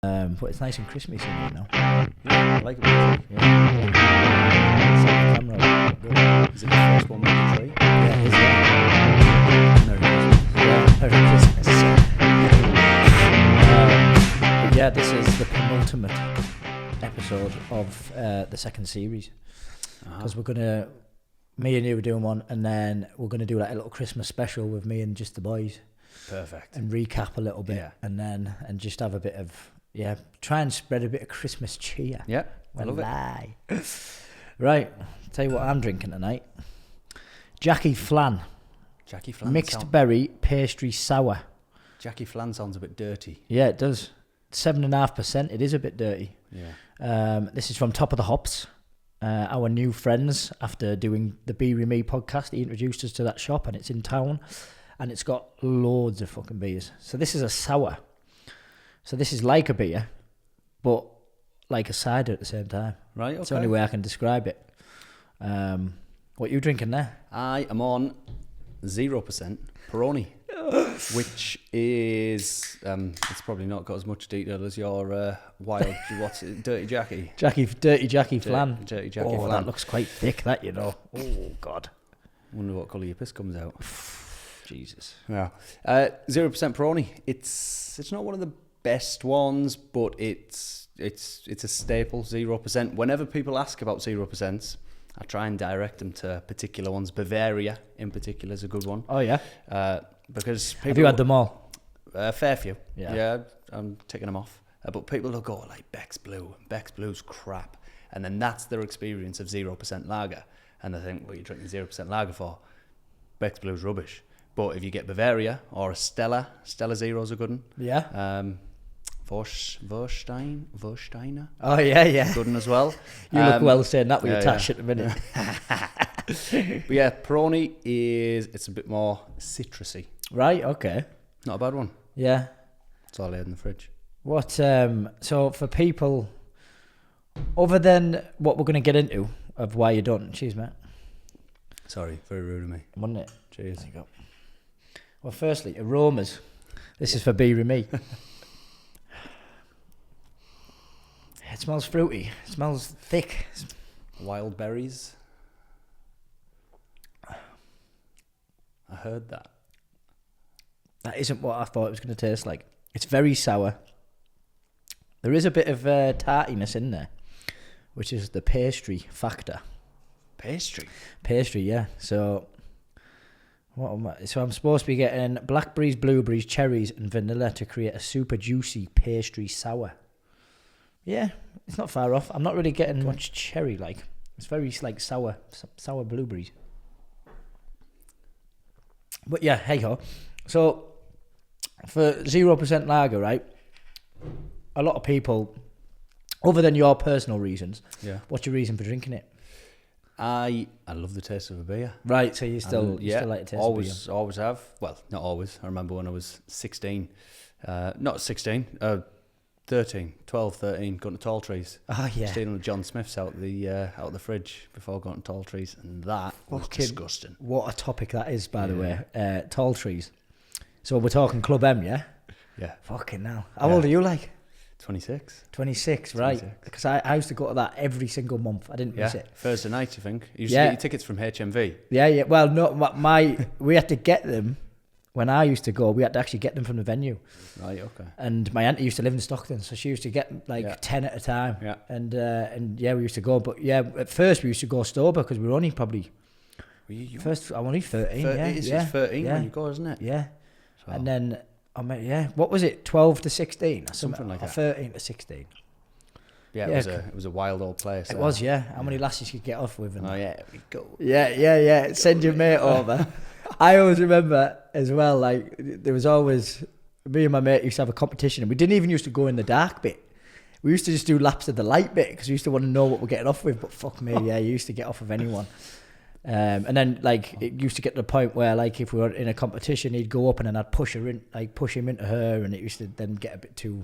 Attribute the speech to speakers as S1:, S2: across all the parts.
S1: But it's nice and Christmas in here now.
S2: Yeah, I like it. Yeah.
S1: Set the camera up. Good.
S2: Is it the first one with the tree?
S1: Yeah, it is, yeah.
S2: Merry Christmas.
S1: Yeah, Merry Christmas. But yeah, this is the penultimate episode of the second series. Because we're going to, me and you were doing one, and then we're going to do like a little Christmas special with me and just the boys.
S2: Perfect.
S1: And recap a little bit.
S2: Yeah.
S1: And just have a bit of, try and spread a bit of Christmas cheer.
S2: Yeah, I love it.
S1: Right, tell you what I'm drinking tonight. Jackie Flan.
S2: Jackie Flan.
S1: Mixed berry pastry sour.
S2: Jackie Flan sounds a bit dirty.
S1: Yeah, it does. 7.5%. It is a bit dirty.
S2: Yeah.
S1: This is from Top of the Hops. Our new friends, after doing the Beer With Me podcast, he introduced us to that shop, and it's in town, and it's got loads of fucking beers. So this is a sour. So this is like a beer, but like a cider at the same time.
S2: Right, okay.
S1: It's the only way I can describe it. What are you drinking there?
S2: I am on 0% Peroni, which is, it's probably not got as much detail as your wild, what's it, Dirty Jackie?
S1: Dirty Jackie Flan.
S2: Dirty Jackie
S1: Oh,
S2: Flan.
S1: that looks quite thick, that, you know. Oh, God.
S2: Wonder what colour your piss comes out.
S1: Jesus.
S2: Yeah. 0% Peroni. It's not one of the best ones, but it's a staple. 0%. Whenever people ask about 0%, I try and direct them to particular ones. Bavaria in particular is a good one.
S1: Oh, yeah?
S2: Because people,
S1: Have you had them all?
S2: a fair few.
S1: Yeah.
S2: I'm taking them off. But people will go like Beck's Blue. Beck's Blue's crap. And then that's their experience of 0% lager. And they think, what are you drinking 0% lager for? Beck's Blue's rubbish. But if you get Bavaria or a Stella Zero's a good one.
S1: Yeah.
S2: Vorsteiner.
S1: Oh, yeah.
S2: Good one as well.
S1: You look well saying that with your
S2: yeah.
S1: tash at the minute.
S2: But yeah, Peroni it's a bit more citrusy.
S1: Right, okay.
S2: Not a bad one.
S1: Yeah.
S2: That's all I had in the fridge.
S1: What, so for people, other than what we're going to get into of why you're done, cheers, mate.
S2: Sorry, very rude of me.
S1: Wasn't it?
S2: Cheers.
S1: There you go. Well, firstly, aromas. This is for Beer With Me. It smells fruity. It smells thick.
S2: Wild berries. I heard that.
S1: That isn't what I thought it was going to taste like. It's very sour. There is a bit of tartiness in there, which is the pastry factor.
S2: Pastry,
S1: yeah. So, So I'm supposed to be getting blackberries, blueberries, cherries, and vanilla to create a super juicy pastry sour. Yeah, it's not far off. I'm not really getting much cherry. Like, it's very like sour blueberries. But yeah, hey ho. So for 0% lager, right? A lot of people, other than your personal reasons, what's your reason for drinking it?
S2: I love the taste of a beer.
S1: Right, so you still like the taste of beer?
S2: Always have. Well, not always. I remember when I was 16. Not 16. 13, 12, 13, going to Tall Trees.
S1: Oh, yeah.
S2: Stealing the John Smiths out the fridge before going to Tall Trees, and that was disgusting.
S1: What a topic that is, by the way. Tall Trees. So we're talking Club M, yeah?
S2: Yeah.
S1: Fucking hell. How old are you, like?
S2: 26.
S1: 26, right. Because I used to go to that every single month. I didn't miss it. Thursday
S2: night, I think. You used to get your tickets from HMV.
S1: Yeah. Well, no, we had to get them. When I used to go, we had to actually get them from the venue.
S2: Right, okay.
S1: And my auntie used to live in Stockton, so she used to get 10 at a time.
S2: Yeah.
S1: And we used to go. But yeah, at first we used to go Stober because we were only probably... First, I'm only 13,
S2: It's 13 when you go, isn't it?
S1: Yeah. So. And then, what was it, 12 to 16? Or
S2: something like that.
S1: 13 to 16.
S2: Yeah, it was a wild old place.
S1: It was, yeah. How many lasses you could get off with? And
S2: we go.
S1: Yeah. Send your mate over. I always remember as well, like, there was always, me and my mate used to have a competition, and we didn't even used to go in the dark bit. We used to just do laps of the light bit because we used to want to know what we're getting off with. But fuck me, you used to get off of anyone. And then, like, it used to get to the point where, like, if we were in a competition, he'd go up and then I'd push him into her, and it used to then get a bit too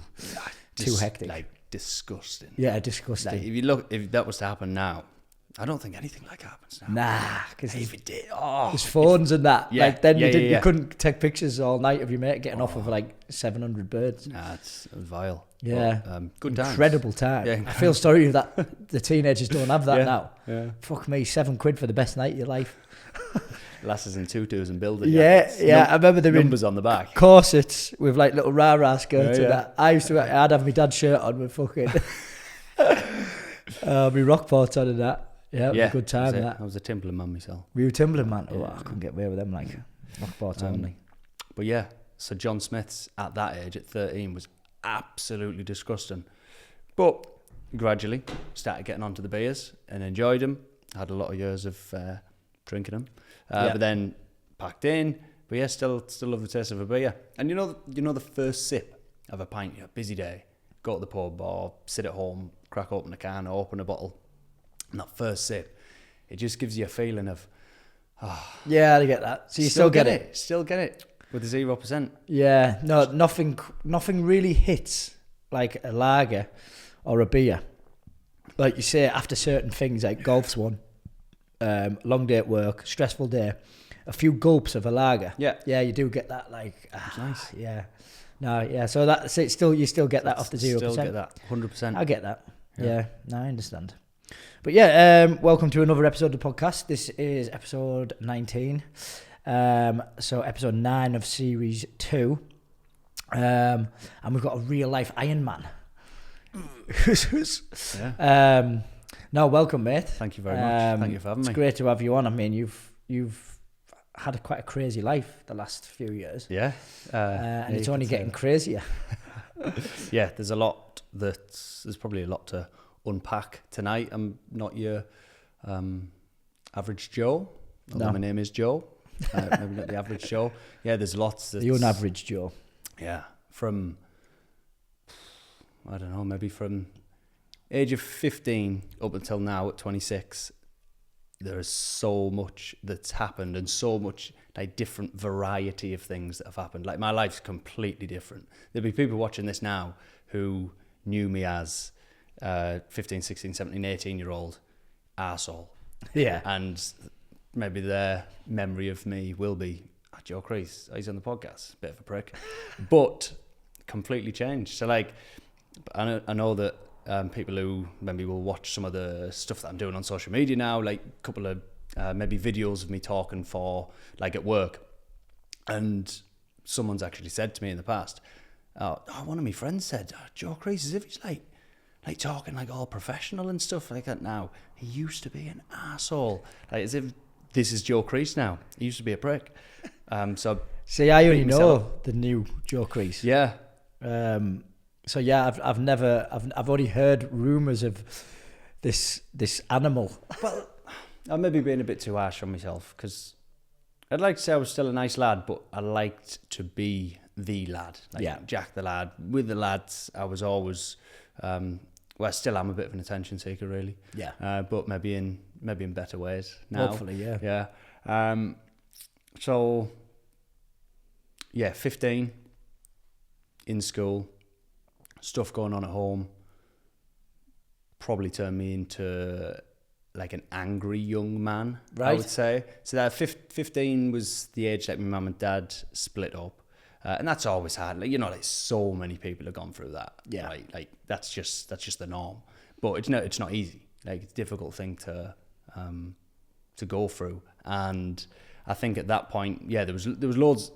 S1: hectic.
S2: Like, disgusting.
S1: Yeah, disgusting.
S2: Like, if that was to happen now, I don't think anything like that happens now.
S1: Nah, because
S2: If it did, oh,
S1: there's phones and that.
S2: Yeah,
S1: Like then
S2: yeah,
S1: you
S2: yeah.
S1: couldn't take pictures all night of your mate getting off of like 700 birds.
S2: nah, it was vile.
S1: Yeah.
S2: But, good times.
S1: Incredible time.
S2: Yeah,
S1: I feel sorry that the teenagers don't have that
S2: Yeah.
S1: now.
S2: Yeah.
S1: Fuck me, £7 for the best night of your life.
S2: Lasses in tutus and builder
S1: Yeah,
S2: jackets.
S1: I remember there were
S2: Numbers on the back.
S1: corsets with like little rah-rah skirts and
S2: Yeah,
S1: that. I'd have my dad's shirt on with fucking my Rockports on and that. Yeah, it was a good time that.
S2: I was a Timberland man myself.
S1: We were Timberland, man. Oh, I couldn't get away with them like Rockports only.
S2: But yeah, so John Smith's at that age, at 13, was absolutely disgusting. But gradually started getting onto the beers and enjoyed them. Had a lot of years of drinking them. But then packed in. But yeah, still love the taste of a beer. And you know the first sip of a pint, busy day, go to the pub or sit at home, crack open a can or open a bottle. And that first sip, it just gives you a feeling of,
S1: Yeah, I get that. So you still get it.
S2: Still get it with the 0%.
S1: Yeah, no, nothing really hits like a lager or a beer. Like you say, after certain things, like golf's one, long day at work, stressful day, a few gulps of a lager. Yeah, you do get that. Like,
S2: nice.
S1: Yeah, no, yeah. So that's it. Still, you still get that off the 0%.
S2: Still get that 100%.
S1: I get that. Yeah, no, I understand. But yeah, welcome to another episode of the podcast. This is episode 19. So episode 9 of series 2. And we've got a real life Iron Man.
S2: Yeah.
S1: No, welcome, mate.
S2: Thank you very much. Thank you for having me.
S1: It's great to have you on. I mean, you've had quite a crazy life the last few years.
S2: Yeah.
S1: And it's only getting crazier.
S2: Yeah, there's probably a lot to unpack tonight. I'm not your average Joe, although my name is Joe. Maybe not the average Joe. Yeah, there's lots.
S1: The unaverage Joe.
S2: Yeah, from, I don't know, maybe from age of 15 up until now at 26, there is so much that's happened and so much like different variety of things that have happened. Like my life's completely different. There'll be people watching this now who knew me as 15, 16, 17, 18-year-old arsehole.
S1: Yeah.
S2: And maybe their memory of me will be, Joe Crees, he's on the podcast, bit of a prick. But completely changed. So like, I know that people who maybe will watch some of the stuff that I'm doing on social media now, like a couple of maybe videos of me talking for, like at work. And someone's actually said to me in the past, one of my friends said, Joe Crees, as if he's like talking like all professional and stuff like that now. He used to be an asshole. Like as if this is Joe Crees now. He used to be a prick. So
S1: see, I only know the new Joe Crees.
S2: Yeah.
S1: So yeah, I've only heard rumours of this animal.
S2: Well, I'm maybe being a bit too harsh on myself because I'd like to say I was still a nice lad, but I liked to be the lad. Like Jack the lad. With the lads, I was always, well, I still am a bit of an attention seeker, really.
S1: Yeah.
S2: But maybe in better ways now.
S1: Hopefully, yeah.
S2: Yeah. So, yeah, 15, in school, stuff going on at home, probably turned me into like an angry young man, right. I would say. So that 15 was the age that my mum and dad split up. And that's always hard. Like so many people have gone through that.
S1: Yeah.
S2: Right? Like that's just the norm. But it's not easy. Like it's a difficult thing to go through. And I think at that point, yeah, there was loads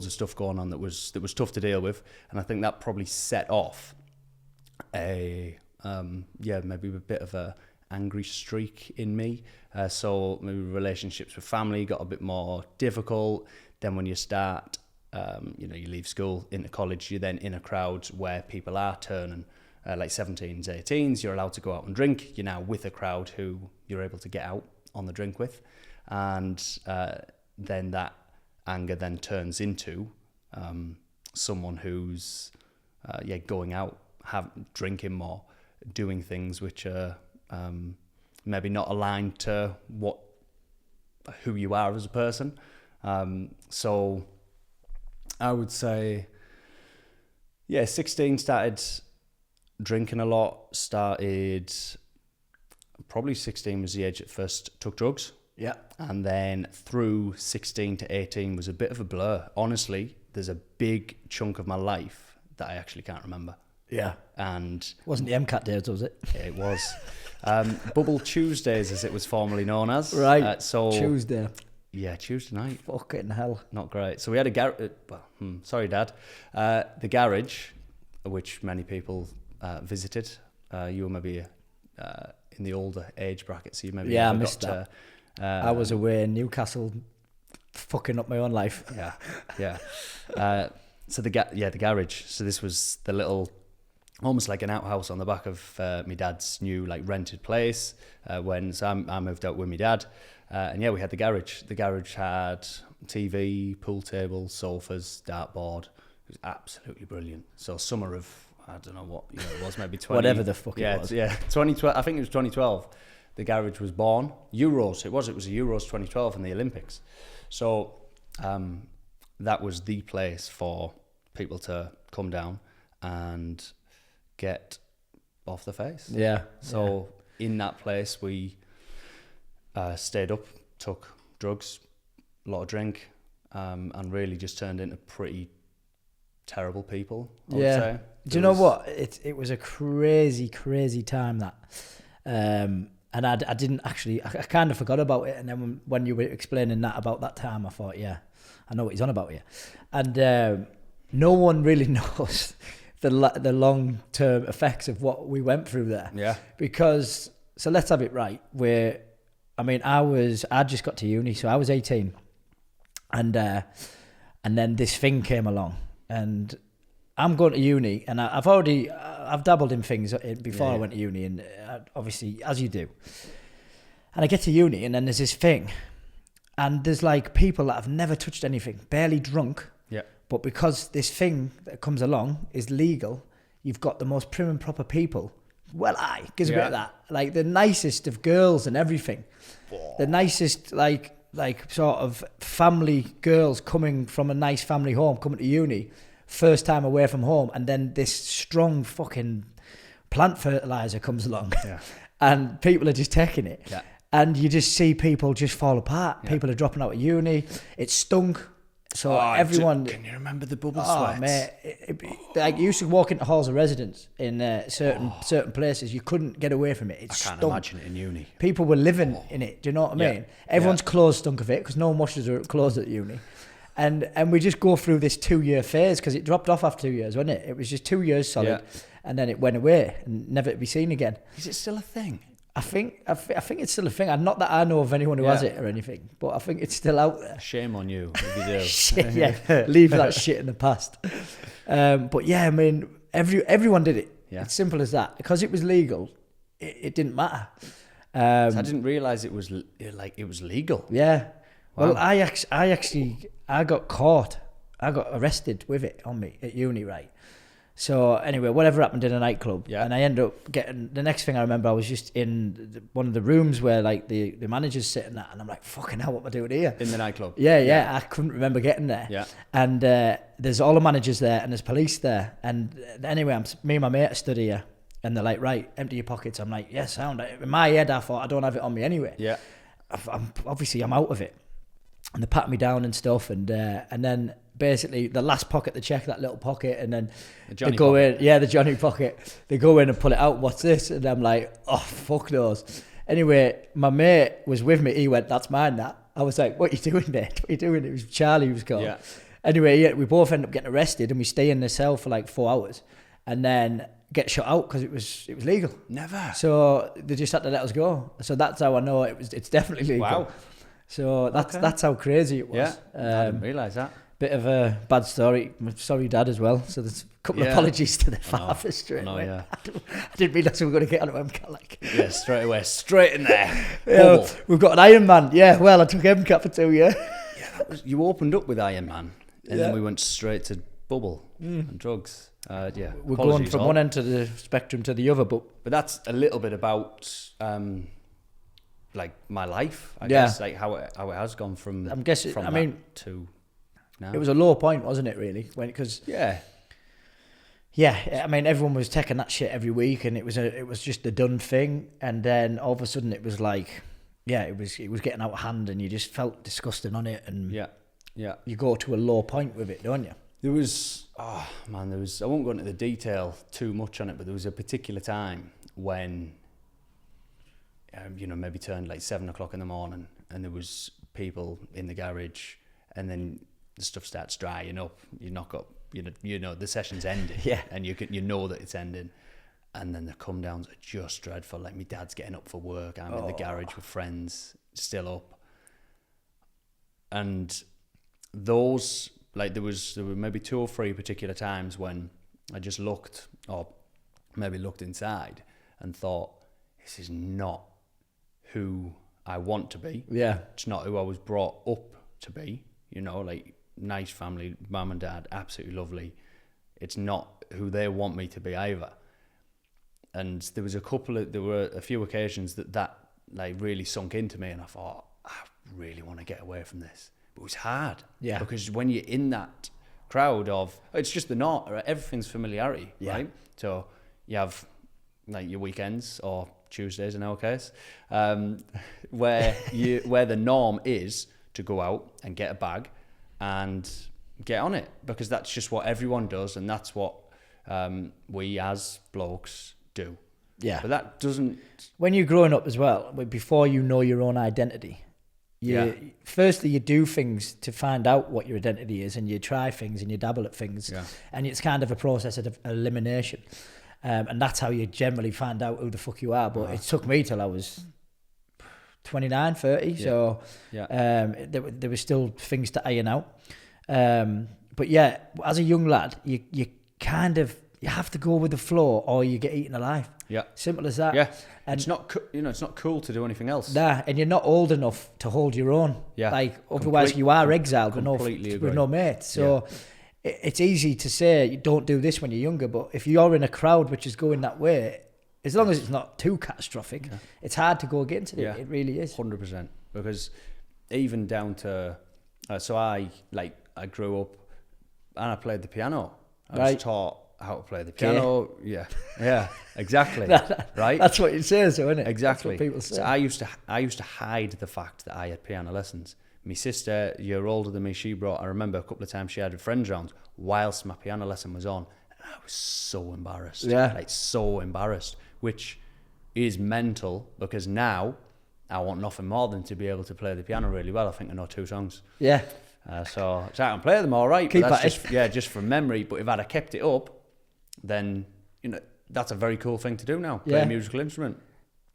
S2: of stuff going on that was tough to deal with. And I think that probably set off maybe a bit of a angry streak in me. So maybe relationships with family got a bit more difficult. Then when you start, you leave school into college, you're then in a crowd where people are turning like 17s, 18s. You're allowed to go out and drink. You're now with a crowd who you're able to get out on the drink with. And then that anger then turns into someone who's going out, drinking more, doing things which are maybe not aligned to who you are as a person. So I would say, 16 started drinking a lot, started probably 16 was the age that first took drugs.
S1: Yeah.
S2: And then through 16 to 18 was a bit of a blur. Honestly, there's a big chunk of my life that I actually can't remember.
S1: Yeah.
S2: And
S1: Wasn't the MCAT days, was it?
S2: it was Bubble Tuesdays, as it was formerly known as.
S1: Right.
S2: So
S1: Tuesday.
S2: Yeah, Tuesday night.
S1: Fucking hell.
S2: Not great. So we had a garage. Sorry, Dad. The garage, which many people visited. You were maybe in the older age bracket, so you maybe
S1: Yeah, I
S2: never
S1: missed
S2: got
S1: that. I was away in Newcastle, fucking up my own life.
S2: Yeah. So the garage. So this was the little, almost like an outhouse on the back of my dad's new like rented place. I moved out with my dad, and yeah, we had the garage. The garage had TV, pool table, sofas, dartboard. It was absolutely brilliant. So summer of, I don't know what year it was, maybe 20.
S1: Whatever the fuck it was.
S2: Yeah, 2012. I think it was 2012. The garage was born. Euros. It was a Euros 2012 in the Olympics. So that was the place for people to come down and get off the face.
S1: Yeah.
S2: So in that place, we stayed up, took drugs, a lot of drink, and really just turned into pretty terrible people, I would say.
S1: Do you know what? It was a crazy, crazy time that. And I didn't actually, I kind of forgot about it. And then when you were explaining that about that time, I thought, yeah, I know what he's on about here. And no one really knows the long-term effects of what we went through there.
S2: Yeah.
S1: Because, so let's have it right. I just got to uni, so I was 18. And then this thing came along. And I'm going to uni, and I've dabbled in things before I went to uni, and obviously, as you do. And I get to uni, and then there's this thing, and there's like people that have never touched anything, barely drunk, but because this thing that comes along is legal, you've got the most prim and proper people. Well, gives a bit of that, like the nicest of girls and everything, the nicest like sort of family girls coming from a nice family home, coming to uni. First time away from home, and then this strong fucking plant fertilizer comes along, and people are just taking it, and you just see people just fall apart. People are dropping out of uni. It stunk, so everyone.
S2: Can you remember the bubble sweats?
S1: Mate, like you used to walk into halls of residence in certain places, you couldn't get away from it. It stunk.
S2: I can't imagine it in uni.
S1: People were living in it. Do you know what I mean? Everyone's clothes stunk of it because no one washes their clothes at uni. And we just go through this 2-year phase because it dropped off after 2 years, wasn't it? It was just 2 years solid, and then it went away and never to be seen again.
S2: Is it still a thing?
S1: I think it's still a thing. Not that I know of anyone who has it or anything, but I think it's still out there.
S2: Shame on you if you do.
S1: Shit, leave that shit in the past. But yeah, I mean, everyone did it. Yeah. It's simple as that. Because it was legal, it didn't matter.
S2: So I didn't realise it was legal.
S1: Yeah. Wow. Well, I got caught. I got arrested with it on me at uni, right? So anyway, whatever happened in a nightclub, and I ended up getting, the next thing I remember, I was just in one of the rooms where like the manager's sitting at, and I'm like, fucking hell, what am I doing here?
S2: In the nightclub?
S1: Yeah, I couldn't remember getting there. Yeah. And there's all the managers there, and there's police there. And anyway, me and my mate stood here, and they're like, right, empty your pockets. I'm like, yeah, sound. In my head, I thought, I don't have it on me anyway. Yeah. I'm out of it. And they pat me down and stuff, and then basically the last pocket they check, that little pocket, and then they go in, the Johnny pocket. They go in and pull it out. What's this? And I'm like, oh fuck those. Anyway, my mate was with me. He went, that's mine. That. I was like, what are you doing, mate? What are you doing? It was Charlie who was called. Yeah. Anyway, we both end up getting arrested, and we stay in the cell for like 4 hours, and then get shut out because it was legal.
S2: Never.
S1: So they just had to let us go. So that's how I know it's definitely legal.
S2: Wow.
S1: So that's how crazy it was.
S2: Yeah, I didn't realise that.
S1: Bit of a bad story. Sorry, Dad, as well. So there's a couple of apologies to the father straight away. Yeah. I didn't realise we were going to get on MCAT. Like.
S2: Yeah, straight away. Straight in there.
S1: We've got an Iron Man. Yeah, well, I took MCAT for 2 years.
S2: Yeah, you opened up with Iron Man, and then we went straight to bubble and drugs.
S1: We're going from one end of the spectrum to the other, but
S2: that's a little bit about like my life, I guess, like how it has gone from.
S1: I'm guessing. To now.
S2: It
S1: was a low point, wasn't it? Really, because Yeah, I mean, everyone was taking that shit every week, and it was just the done thing. And then all of a sudden, it was like, yeah, it was getting out of hand, and you just felt disgusting on it, and
S2: yeah.
S1: you go to a low point with it, don't you?
S2: There was, I won't go into the detail too much on it, but there was a particular time when, maybe turned like 7 o'clock in the morning, and there was people in the garage, and then the stuff starts drying up. You knock up, the session's ending,
S1: yeah,
S2: and you know that it's ending, and then the come downs are just dreadful. Like, my dad's getting up for work, I'm in the garage with friends, still up, and those, like, there were maybe 2 or 3 particular times when I just looked inside and thought, this is not who I want to be.
S1: Yeah,
S2: it's not who I was brought up to be. Like, nice family, mum and dad, absolutely lovely. It's not who they want me to be either. And there were a few occasions that like really sunk into me, and I thought, I really want to get away from this. But it was hard. Yeah. Because when you're in that crowd of, it's just the norm, everything's familiarity, right? So you have like your weekends, or Tuesdays in our case, where the norm is to go out and get a bag and get on it, because that's just what everyone does, and that's what we as blokes do. Yeah. But that doesn't...
S1: When you're growing up as well, before you know your own identity, firstly you do things to find out what your identity is, and you try things and you dabble at things, and it's kind of a process of elimination, and that's how you generally find out who the fuck you are. But it took me till I was 29, 30, so there were still things to iron out. But yeah, as a young lad, you kind of, you have to go with the flow, or you get eaten alive.
S2: Yeah,
S1: simple as that.
S2: Yeah, and it's not it's not cool to do anything else.
S1: Nah, and you're not old enough to hold your own. Yeah, like otherwise you are exiled with no mates. So it's easy to say you don't do this when you're younger, but if you're in a crowd which is going that way, as long as it's not too catastrophic, it's hard to go against it. It really is.
S2: 100%. Because even down to, so I grew up and I played the piano. I was taught how to play the piano. Yeah, exactly. Right.
S1: That's what it says, though, isn't it?
S2: Exactly.
S1: That's what people say.
S2: So I used to hide the fact that I had piano lessons. My sister, a year older than me, I remember a couple of times she had friends round whilst my piano lesson was on, and I was so embarrassed. Yeah. Like, so embarrassed, which is mental, because now I want nothing more than to be able to play the piano really well. I think I know 2 songs.
S1: Yeah.
S2: So I can play them all right.
S1: Keep
S2: but that's just from memory. But if I'd have kept it up, then that's a very cool thing to do now. Play a musical instrument.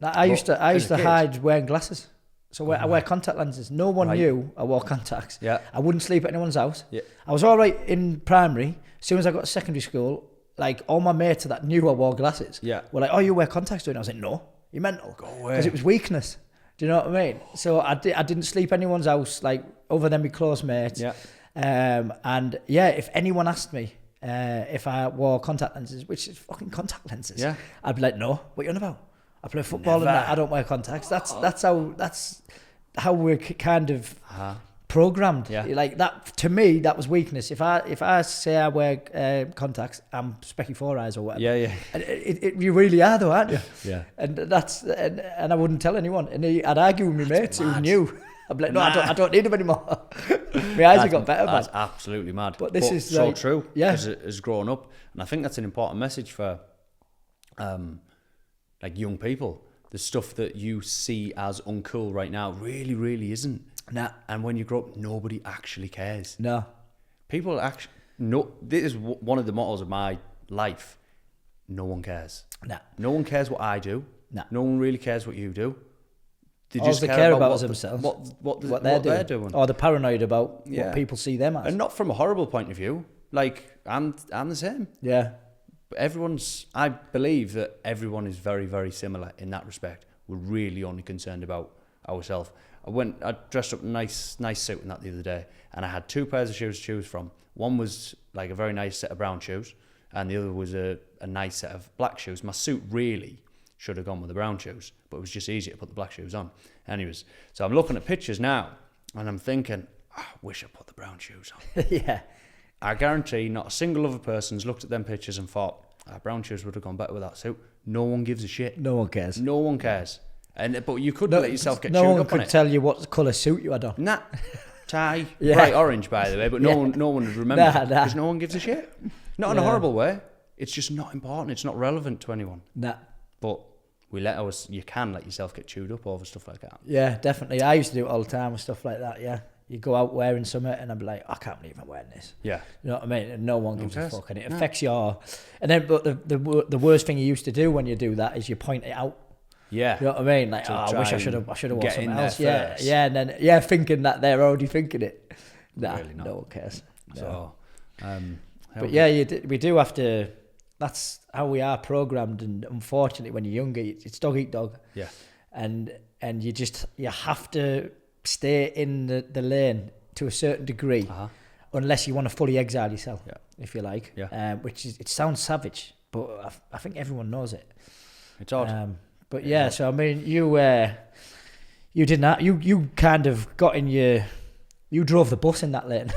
S1: I used to hide wearing glasses. So I wear contact lenses. No one knew I wore contacts. Yeah. I wouldn't sleep at anyone's house. Yeah. I was all right in primary. As soon as I got to secondary school, like, all my mates that knew I wore glasses were like, "Oh, you wear contacts, don't you?" I was like, "No, you're mental." Go away. Because it was weakness. Do you know what I mean? So I didn't sleep at anyone's house, like, other than my close mates. Yeah. And if anyone asked me if I wore contact lenses, which is fucking contact lenses, I'd be like, "No, what are you on about? I play football and I don't wear contacts." That's how we're kind of programmed. Yeah. Like, that, to me, that was weakness. If I say I wear contacts, I'm specky 4 eyes or whatever. Yeah. And you really are, though, aren't you? Yeah. And and I wouldn't tell anyone. And I'd argue with my mates who knew. I'd be like, "No, I don't need them anymore." My eyes have got better.
S2: That's absolutely mad.
S1: But this is
S2: so true. Yeah. As growing up, and I think that's an important message for like young people. The stuff that you see as uncool right now really, really isn't. Nah. And when you grow up, nobody actually cares. No. People actually... No, this is one of the mottos of my life. No one cares. Nah. No one cares what I do. Nah. No one really cares what you do.
S1: They just care about themselves. What they're doing. Or they're paranoid about what people see them as.
S2: And not from a horrible point of view. Like, I'm the same. Yeah. But I believe that everyone is very, very similar in that respect. We're really only concerned about ourselves. I dressed up nice suit and that the other day, and I had 2 pairs of shoes to choose from. One was like a very nice set of brown shoes, and the other was a nice set of black shoes. My suit really should have gone with the brown shoes, but it was just easier to put the black shoes on. Anyways, so I'm looking at pictures now, and I'm thinking, I wish I put the brown shoes on.
S1: Yeah.
S2: I guarantee not a single other person's looked at them pictures and thought, brown shoes would have gone better with that suit. No one gives a shit.
S1: No one cares.
S2: No one cares. But you could let yourself get tuned up on it.
S1: No one could tell you what colour suit you had on.
S2: Nah. Tie. Bright orange, by the way, but no one would remember because no one gives a shit. Not in a horrible way. It's just not important. It's not relevant to anyone.
S1: Nah.
S2: But you can let yourself get chewed up over stuff like that.
S1: Yeah, definitely. I used to do it all the time with stuff like that, yeah. You go out wearing something and I'm like, I can't believe I'm wearing this.
S2: Yeah.
S1: You know what I mean? And no one gives a fuck. And it affects your... And then, but the worst thing you used to do when you do that is you point it out.
S2: Yeah.
S1: You know what I mean? Like, I wish I should have worn something else. Yeah, yeah, and then, thinking that they're already thinking it. Nah, really not. No one cares. No. So, but yeah, we do have to... That's how we are programmed, and unfortunately, when you're younger, it's dog eat dog.
S2: Yeah.
S1: And you have to stay in the lane to a certain degree, unless you want to fully exile yourself, if you like.
S2: Yeah.
S1: It sounds savage, but I think everyone knows it.
S2: It's odd.
S1: But yeah, so I mean, you did that. You kind of got in you drove the bus in that lane.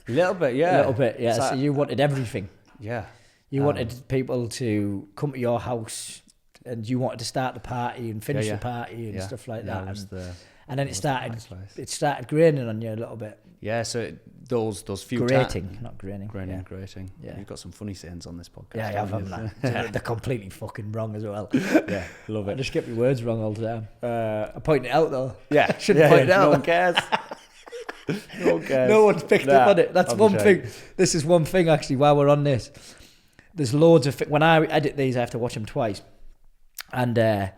S2: A little bit, yeah.
S1: A little bit, yeah. So you wanted everything.
S2: Yeah.
S1: You wanted people to come to your house, and you wanted to start the party and finish the party and stuff like that. And then it started graining on you a little bit.
S2: Yeah, so those few
S1: grating, not graining.
S2: Grating. Yeah. You've got some funny sayings on this podcast.
S1: Yeah, I have, haven't I? They're completely fucking wrong as well.
S2: Yeah, love it.
S1: I just get my words wrong all the time. I point it out though.
S2: Yeah,
S1: shouldn't point it out.
S2: No one cares. No one cares.
S1: No one's picked up on it. That's one thing. This is one thing actually. While we're on this, there's loads of when I edit these, I have to watch them twice, and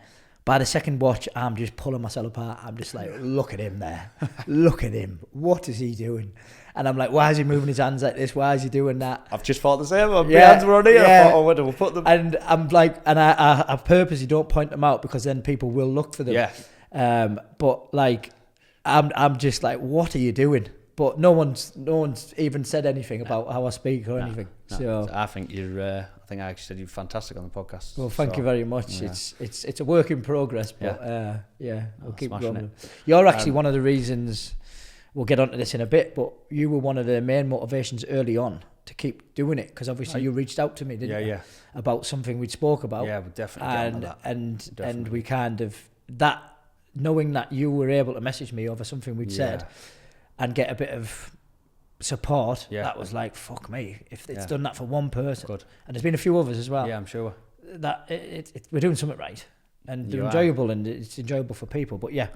S1: by the second watch, I'm just pulling myself apart. I'm just like, look at him there. Look at him. What is he doing? And I'm like, why is he moving his hands like this? Why is he doing that?
S2: I've just thought the same. My hands were on here. I thought, where do we put them?
S1: And I'm like, and I purposely don't point them out because then people will look for them.
S2: Yeah.
S1: But like, I'm just like, what are you doing? But no one's even said anything about how I speak or anything.
S2: No.
S1: So
S2: I think I actually said you're fantastic on the podcast.
S1: Well, thank you very much. Yeah. It's a work in progress, but we'll keep going.
S2: It.
S1: You're actually one of the reasons. We'll get onto this in a bit, but you were one of the main motivations early on to keep doing it because obviously you reached out to me, didn't you? Yeah. About something we spoke about.
S2: Yeah, we definitely get onto that.
S1: And we kind of knowing that you were able to message me over something we'd said. And get a bit of support. Yeah. That was like, fuck me. If it's done that for one person, good. And there's been a few others as well.
S2: Yeah, I'm sure.
S1: That we're doing something right, and they're enjoyable, and it's enjoyable for people. But yeah,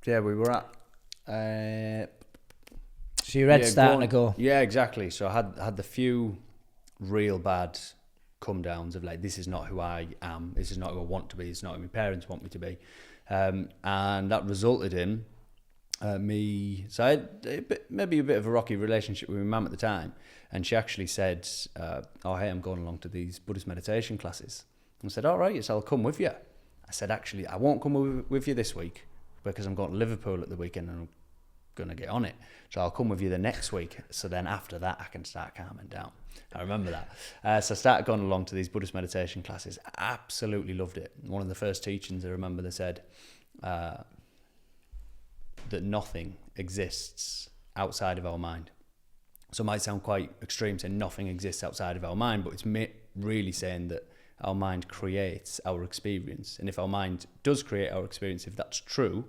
S2: we were at.
S1: So your head's starting to go.
S2: Yeah, exactly. So I had the few real bad come downs of like, this is not who I am. This is not who I want to be. It's not who my parents want me to be, and that resulted in. So I had maybe a bit of a rocky relationship with my mum at the time, and she actually said, oh hey, I'm going along to these Buddhist meditation classes. And I said, all right, yes, I'll come with you. I said, actually, I won't come with you this week because I'm going to Liverpool at the weekend and I'm going to get on it. So I'll come with you the next week. So then after that, I can start calming down. I remember that. So I started going along to these Buddhist meditation classes. I absolutely loved it. One of the first teachings, I remember they said, that nothing exists outside of our mind. So it might sound quite extreme saying nothing exists outside of our mind, but it's really saying that our mind creates our experience. And if our mind does create our experience, if that's true,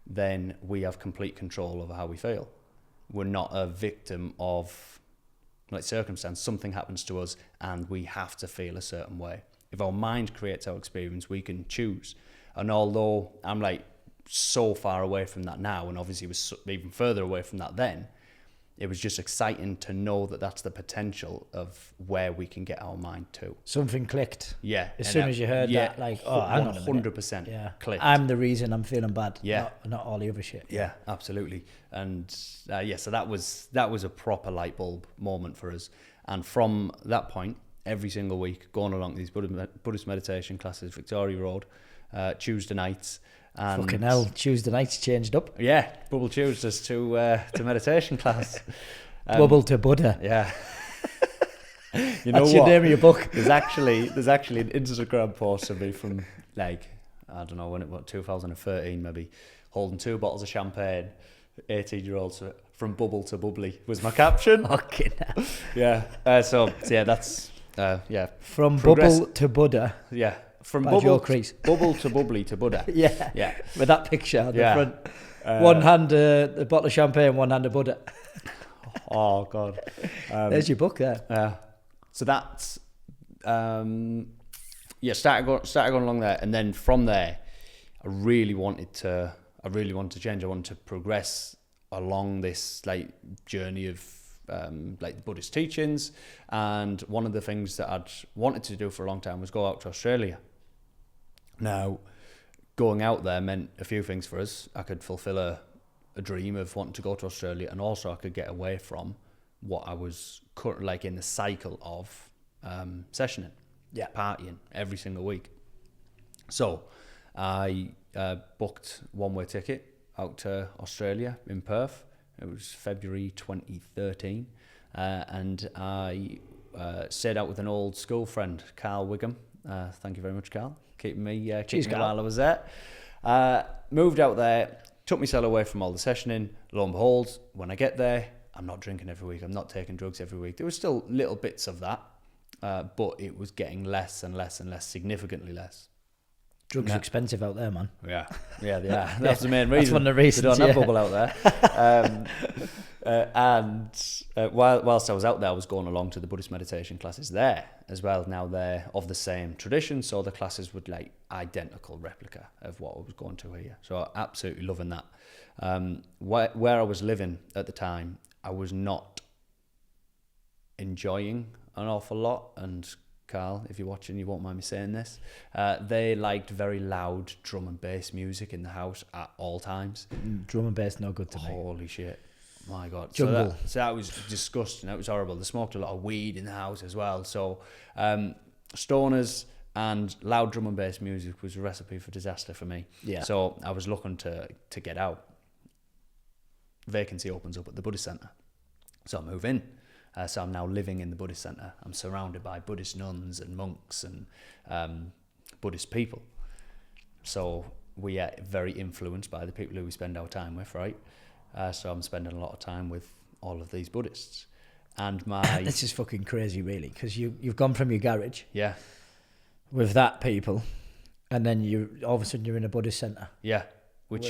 S2: then we have complete control over how we feel. We're not a victim of like circumstance. Something happens to us and we have to feel a certain way. If our mind creates our experience, we can choose. And although I'm like, so far away from that now, and obviously was even further away from that then, it was just exciting to know that that's the potential of where we can get our mind to.
S1: Something clicked.
S2: Yeah.
S1: As soon as you heard that, like, oh, hang on a minute.
S2: 100% clicked.
S1: I'm the reason I'm feeling bad.
S2: Yeah.
S1: Not all the other shit.
S2: Yeah, absolutely. And so that was a proper light bulb moment for us. And from that point, every single week, going along these Buddhist meditation classes, Victoria Road, Tuesday nights. And
S1: fucking hell, Tuesday nights changed up.
S2: Yeah, Bubble Tuesdays to meditation class.
S1: Bubble to Buddha.
S2: Yeah. You know
S1: That's
S2: what?
S1: your name of your book.
S2: There's actually an Instagram post of me from like, I don't know when it was, 2013 maybe, holding 2 bottles of champagne, 18-year-old from bubble to bubbly was my caption.
S1: Fucking hell.
S2: Yeah. So yeah, that's
S1: From bubble to Buddha.
S2: Yeah. From
S1: By Joe Crees.
S2: bubble to bubbly to Buddha.
S1: Yeah.
S2: Yeah.
S1: With that picture on the
S2: Yeah.
S1: front. One hand a bottle of champagne, one hand a Buddha.
S2: Oh God.
S1: There's your book there.
S2: So that's started going along there, and then from there, I really wanted to change. I wanted to progress along this like journey of like the Buddhist teachings, and one of the things that I'd wanted to do for a long time was go out to Australia. Now, going out there meant a few things for us. I could fulfill a dream of wanting to go to Australia, and also I could get away from what I was like in the cycle of sessioning, partying every single week. So I booked one-way ticket out to Australia in Perth. It was February 2013, and I stayed out with an old school friend, Carl Wiggum. Thank you very much, Carl. Keeping me while I was there. Moved out there, took myself away from all the sessioning. Lo and behold, when I get there, I'm not drinking every week. I'm not taking drugs every week. There was still little bits of that, but it was getting less and less and less, significantly less.
S1: Drugs are expensive out there, man.
S2: Yeah, they are. That's the main reason.
S1: That's one of the reasons.
S2: They don't have bubble out there. Whilst I was out there, I was going along to the Buddhist meditation classes there as well. Now they're of the same tradition, so the classes would like identical replica of what I was going to here. So absolutely loving that. Where I was living at the time, I was not enjoying an awful lot, and Carl, if you're watching, you won't mind me saying this. They liked very loud drum and bass music in the house at all times.
S1: Drum and bass, no good to me.
S2: Holy shit. My God.
S1: Jungle.
S2: So that was disgusting. That was horrible. They smoked a lot of weed in the house as well. So stoners and loud drum and bass music was a recipe for disaster for me.
S1: Yeah.
S2: So I was looking to get out. Vacancy opens up at the Buddhist Centre. So I move in. So I'm now living in the Buddhist Centre. I'm surrounded by Buddhist nuns and monks and Buddhist people. So we are very influenced by the people who we spend our time with, right? So I'm spending a lot of time with all of these Buddhists. And
S1: This is fucking crazy, really, because you've gone from your garage with that people, and then all of a sudden you're in a Buddhist centre.
S2: Yeah, with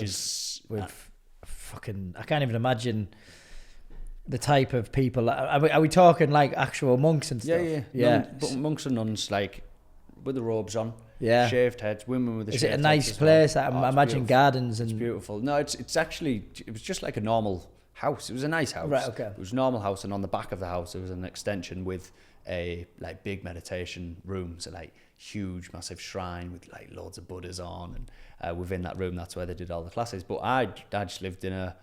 S1: fucking... I can't even imagine... the type of people. Are we talking like actual monks and stuff?
S2: Yeah. Monks and nuns, like with the robes on, shaved heads, women with the shaved heads.
S1: Is it a nice place? I imagine gardens and...
S2: It's beautiful. No, it's actually, it was just like a normal house. It was a nice house.
S1: Right, okay.
S2: It was a normal house, and on the back of the house there was an extension with a like big meditation room, so like huge massive shrine with like loads of Buddhas on, and within that room that's where they did all the classes. But I just lived in a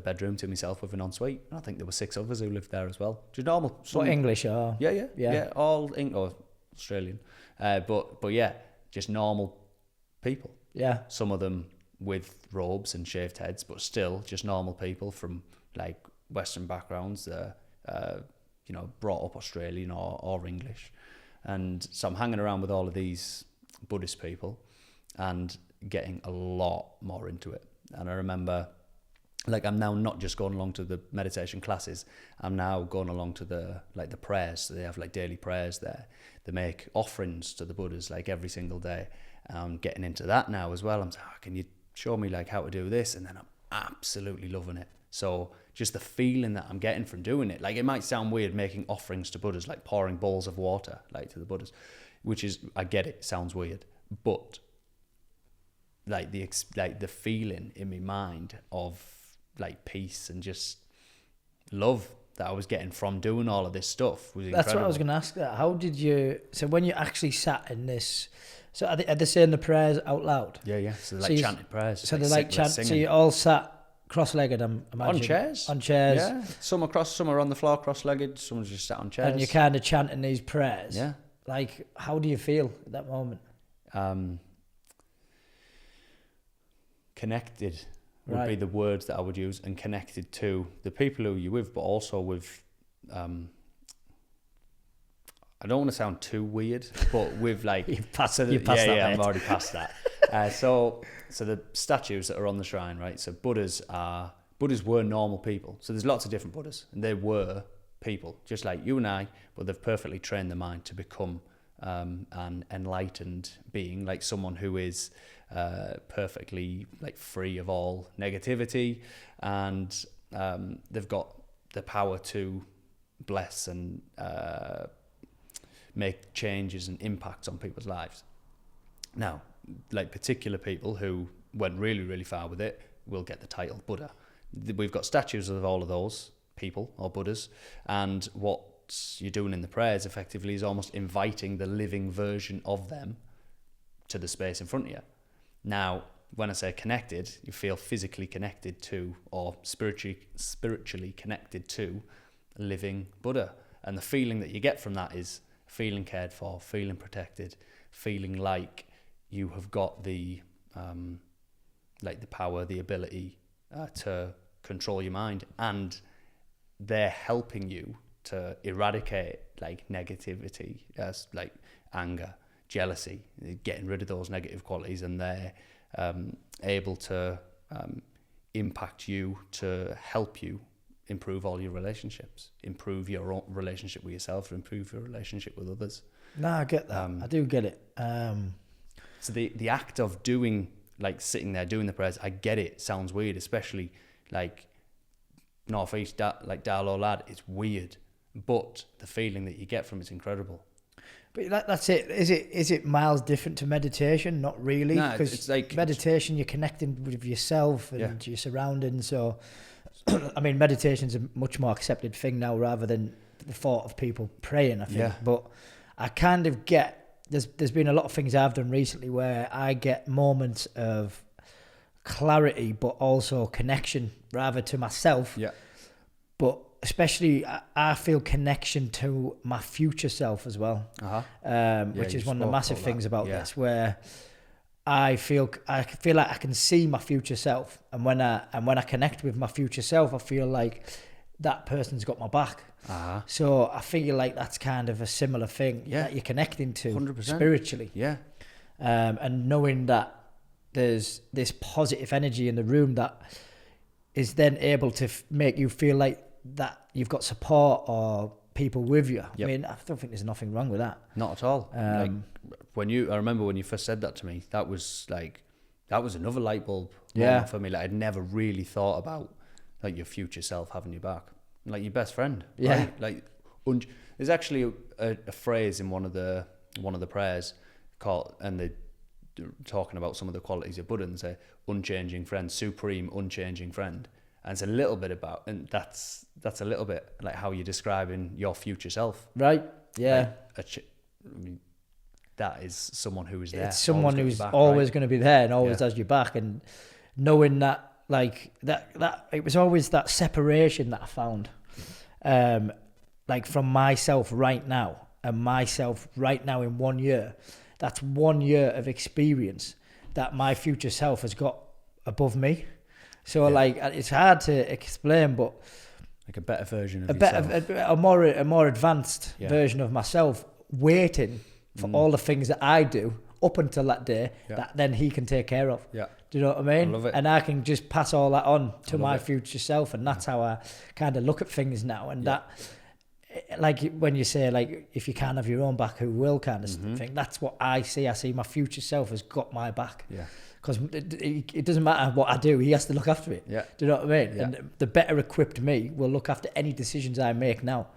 S2: bedroom to myself with an ensuite. I think there were 6 others who lived there as well. Just normal.
S1: What, English or?
S2: Yeah. All or Australian. But yeah, just normal people.
S1: Yeah.
S2: Some of them with robes and shaved heads, but still just normal people from like Western backgrounds. Brought up Australian or English. And so I'm hanging around with all of these Buddhist people and getting a lot more into it. And I remember, like, I'm now not just going along to the meditation classes. I'm now going along to the prayers. So they have like daily prayers there. They make offerings to the Buddhas like every single day. I'm getting into that now as well. I'm saying, can you show me like how to do this? And then I'm absolutely loving it. So just the feeling that I'm getting from doing it, like it might sound weird making offerings to Buddhas, like pouring bowls of water like to the Buddhas, which is, I get it, sounds weird, but like the feeling in my mind of like peace and just love that I was getting from doing all of this stuff was incredible.
S1: That's what I was going to ask. How did you? So when you actually sat in this, so are they saying the prayers out loud?
S2: Yeah. So they're like chanted prayers.
S1: So they're like chanting. So you all sat cross-legged, I'm imagining.
S2: On chairs.
S1: Yeah.
S2: Some are on the floor cross-legged. Someone's just sat on chairs.
S1: And you're kind of chanting these prayers.
S2: Yeah.
S1: Like, how do you feel at that moment?
S2: Connected would be the words that I would use, and connected to the people who you're with, but also with, I don't want to sound too weird, but with like...
S1: You've passed that, mate.
S2: I'm already past that. So the statues that are on the shrine, right? So Buddhas are Buddhas were normal people. So there's lots of different Buddhas, and they were people, just like you and I, but they've perfectly trained the mind to become an enlightened being, like someone who is perfectly like free of all negativity, and they've got the power to bless and make changes and impacts on people's lives. Now, like particular people who went really, really far with it will get the title Buddha. We've got statues of all of those people or Buddhas, and what you're doing in the prayers effectively is almost inviting the living version of them to the space in front of you. Now, when I say connected, you feel physically connected to, or spiritually connected to, a living Buddha. And the feeling that you get from that is feeling cared for, feeling protected, feeling like you have got the like the power, the ability to control your mind, and they're helping you to eradicate like negativity, like anger, jealousy, getting rid of those negative qualities, and they're able to impact you to help you improve all your relationships, improve your own relationship with yourself, improve your relationship with others.
S1: No, I get that. I do get it.
S2: So the act of doing, like sitting there doing the prayers, I get it. Sounds weird, especially like Northeast, like Darlow Lad. It's weird, but the feeling that you get from it's incredible.
S1: But that's it. Is it miles different to meditation? Not really, because
S2: it's like
S1: meditation, you're connecting with yourself and your surroundings. So, I mean, meditation's a much more accepted thing now rather than the thought of people praying, I think. Yeah. But I kind of get, there's been a lot of things I've done recently where I get moments of clarity, but also connection rather to myself. Yeah. But especially I feel connection to my future self as well, which is one of the massive things about this, where I feel like I can see my future self, and when I connect with my future self, I feel like that person's got my back. So I feel like that's kind of a similar thing that you're connecting to 100%. Spiritually. And knowing that there's this positive energy in the room that is then able to make you feel like that you've got support or people with you. I mean, I don't think there's nothing wrong with that.
S2: Not at all. Like I remember when you first said that to me, that was another light bulb moment for me. Like I'd never really thought about like your future self having your back, like your best friend. Right? Like there's actually a phrase in one of the prayers called, and they're talking about some of the qualities of Buddha, and say unchanging friend, supreme unchanging friend. And it's a little bit about, and that's a little bit like how you're describing your future self. Right. Yeah. Like I mean, that is someone who is there.
S1: It's someone who's always going to be there and always has your back. And knowing that, like, that it was always that separation that I found, like from myself right now and myself right now in 1 year. That's 1 year of experience that my future self has got above me. So like it's hard to explain, but
S2: like a better version of yourself.
S1: A more advanced version of myself, waiting for all the things that I do up until that day that then he can take care of. Yeah. Do you know what I mean?
S2: I love it.
S1: And I can just pass all that on to my future self, and that's how I kind of look at things now. And that, like when you say like if you can't have your own back, who will, kind of thing. That's what I see. I see my future self has got my back. Yeah. Because it doesn't matter what I do, he has to look after it. Yeah. Do you know what I mean? Yeah. And the better equipped me will look after any decisions I make now.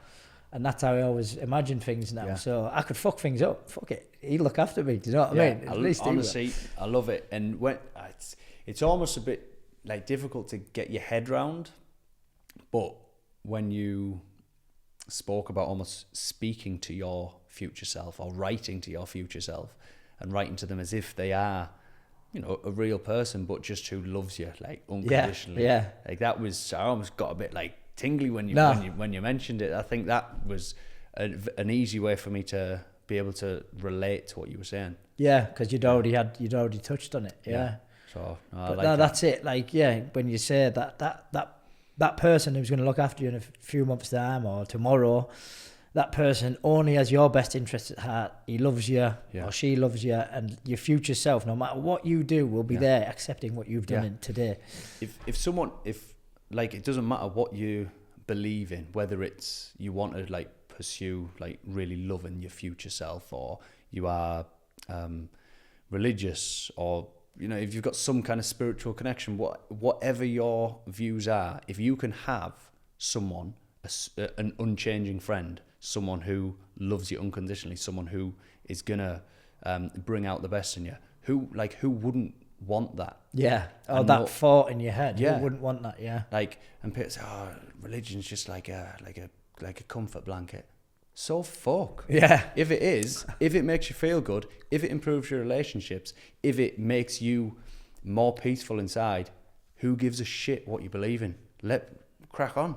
S1: And that's how I always imagine things now. Yeah. So I could fuck things up. Fuck it. He'll look after me. Do you know what I mean? At least
S2: honestly, I love it. And when it's almost a bit like difficult to get your head round. But when you spoke about almost speaking to your future self or writing to your future self and writing to them as if they are, you know, a real person, but just who loves you like unconditionally. Yeah. Like that was, I almost got a bit like tingly when you mentioned it. I think that was an easy way for me to be able to relate to what you were saying.
S1: Yeah, because you'd already touched on it. Yeah.
S2: So
S1: that's it. Like when you say that person who's going to look after you in a few months' time or tomorrow, that person only has your best interest at heart. He loves you or she loves you, and your future self, no matter what you do, will be there accepting what you've done in today.
S2: If like, it doesn't matter what you believe in, whether it's you want to like pursue like really loving your future self, or you are religious, or you know, if you've got some kind of spiritual connection, whatever your views are, if you can have someone, an unchanging friend, someone who loves you unconditionally, someone who is gonna bring out the best in you, who wouldn't want that?
S1: Yeah. Or
S2: And
S1: that thought in your head.
S2: Yeah.
S1: Who wouldn't want that? Yeah.
S2: Like, and people say, oh, religion's just like a comfort blanket. So fuck.
S1: Yeah.
S2: If it is, if it makes you feel good, if it improves your relationships, if it makes you more peaceful inside, who gives a shit what you believe in? Crack on.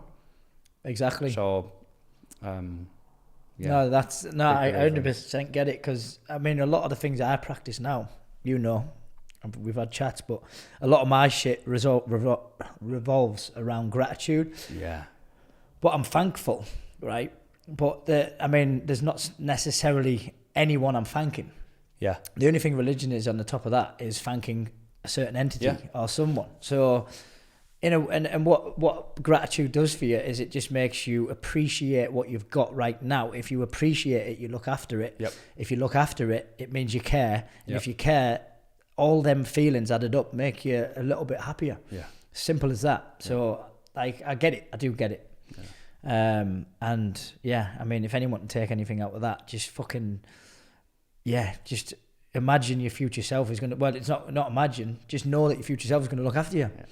S1: Exactly.
S2: So, yeah.
S1: No, I
S2: believer.
S1: 100% get it, because I mean, a lot of the things I practice now, you know, and we've had chats, but a lot of my shit revolves around gratitude.
S2: Yeah.
S1: But I'm thankful, right? But there's not necessarily anyone I'm thanking.
S2: Yeah.
S1: The only thing religion is on the top of that is thanking a certain entity or someone. So, and what gratitude does for you is it just makes you appreciate what you've got right now. If you appreciate it, you look after it.
S2: Yep.
S1: If you look after it, it means you care. And
S2: Yep.
S1: if you care, all them feelings added up make you a little bit happier.
S2: Yeah.
S1: Simple as that. So, like, I get it. I do get it. Yeah. And yeah, I mean, if anyone can take anything out of that, just fucking, just imagine your future self is going to, well, it's not imagine, just know that your future self is going to look after you. Yeah.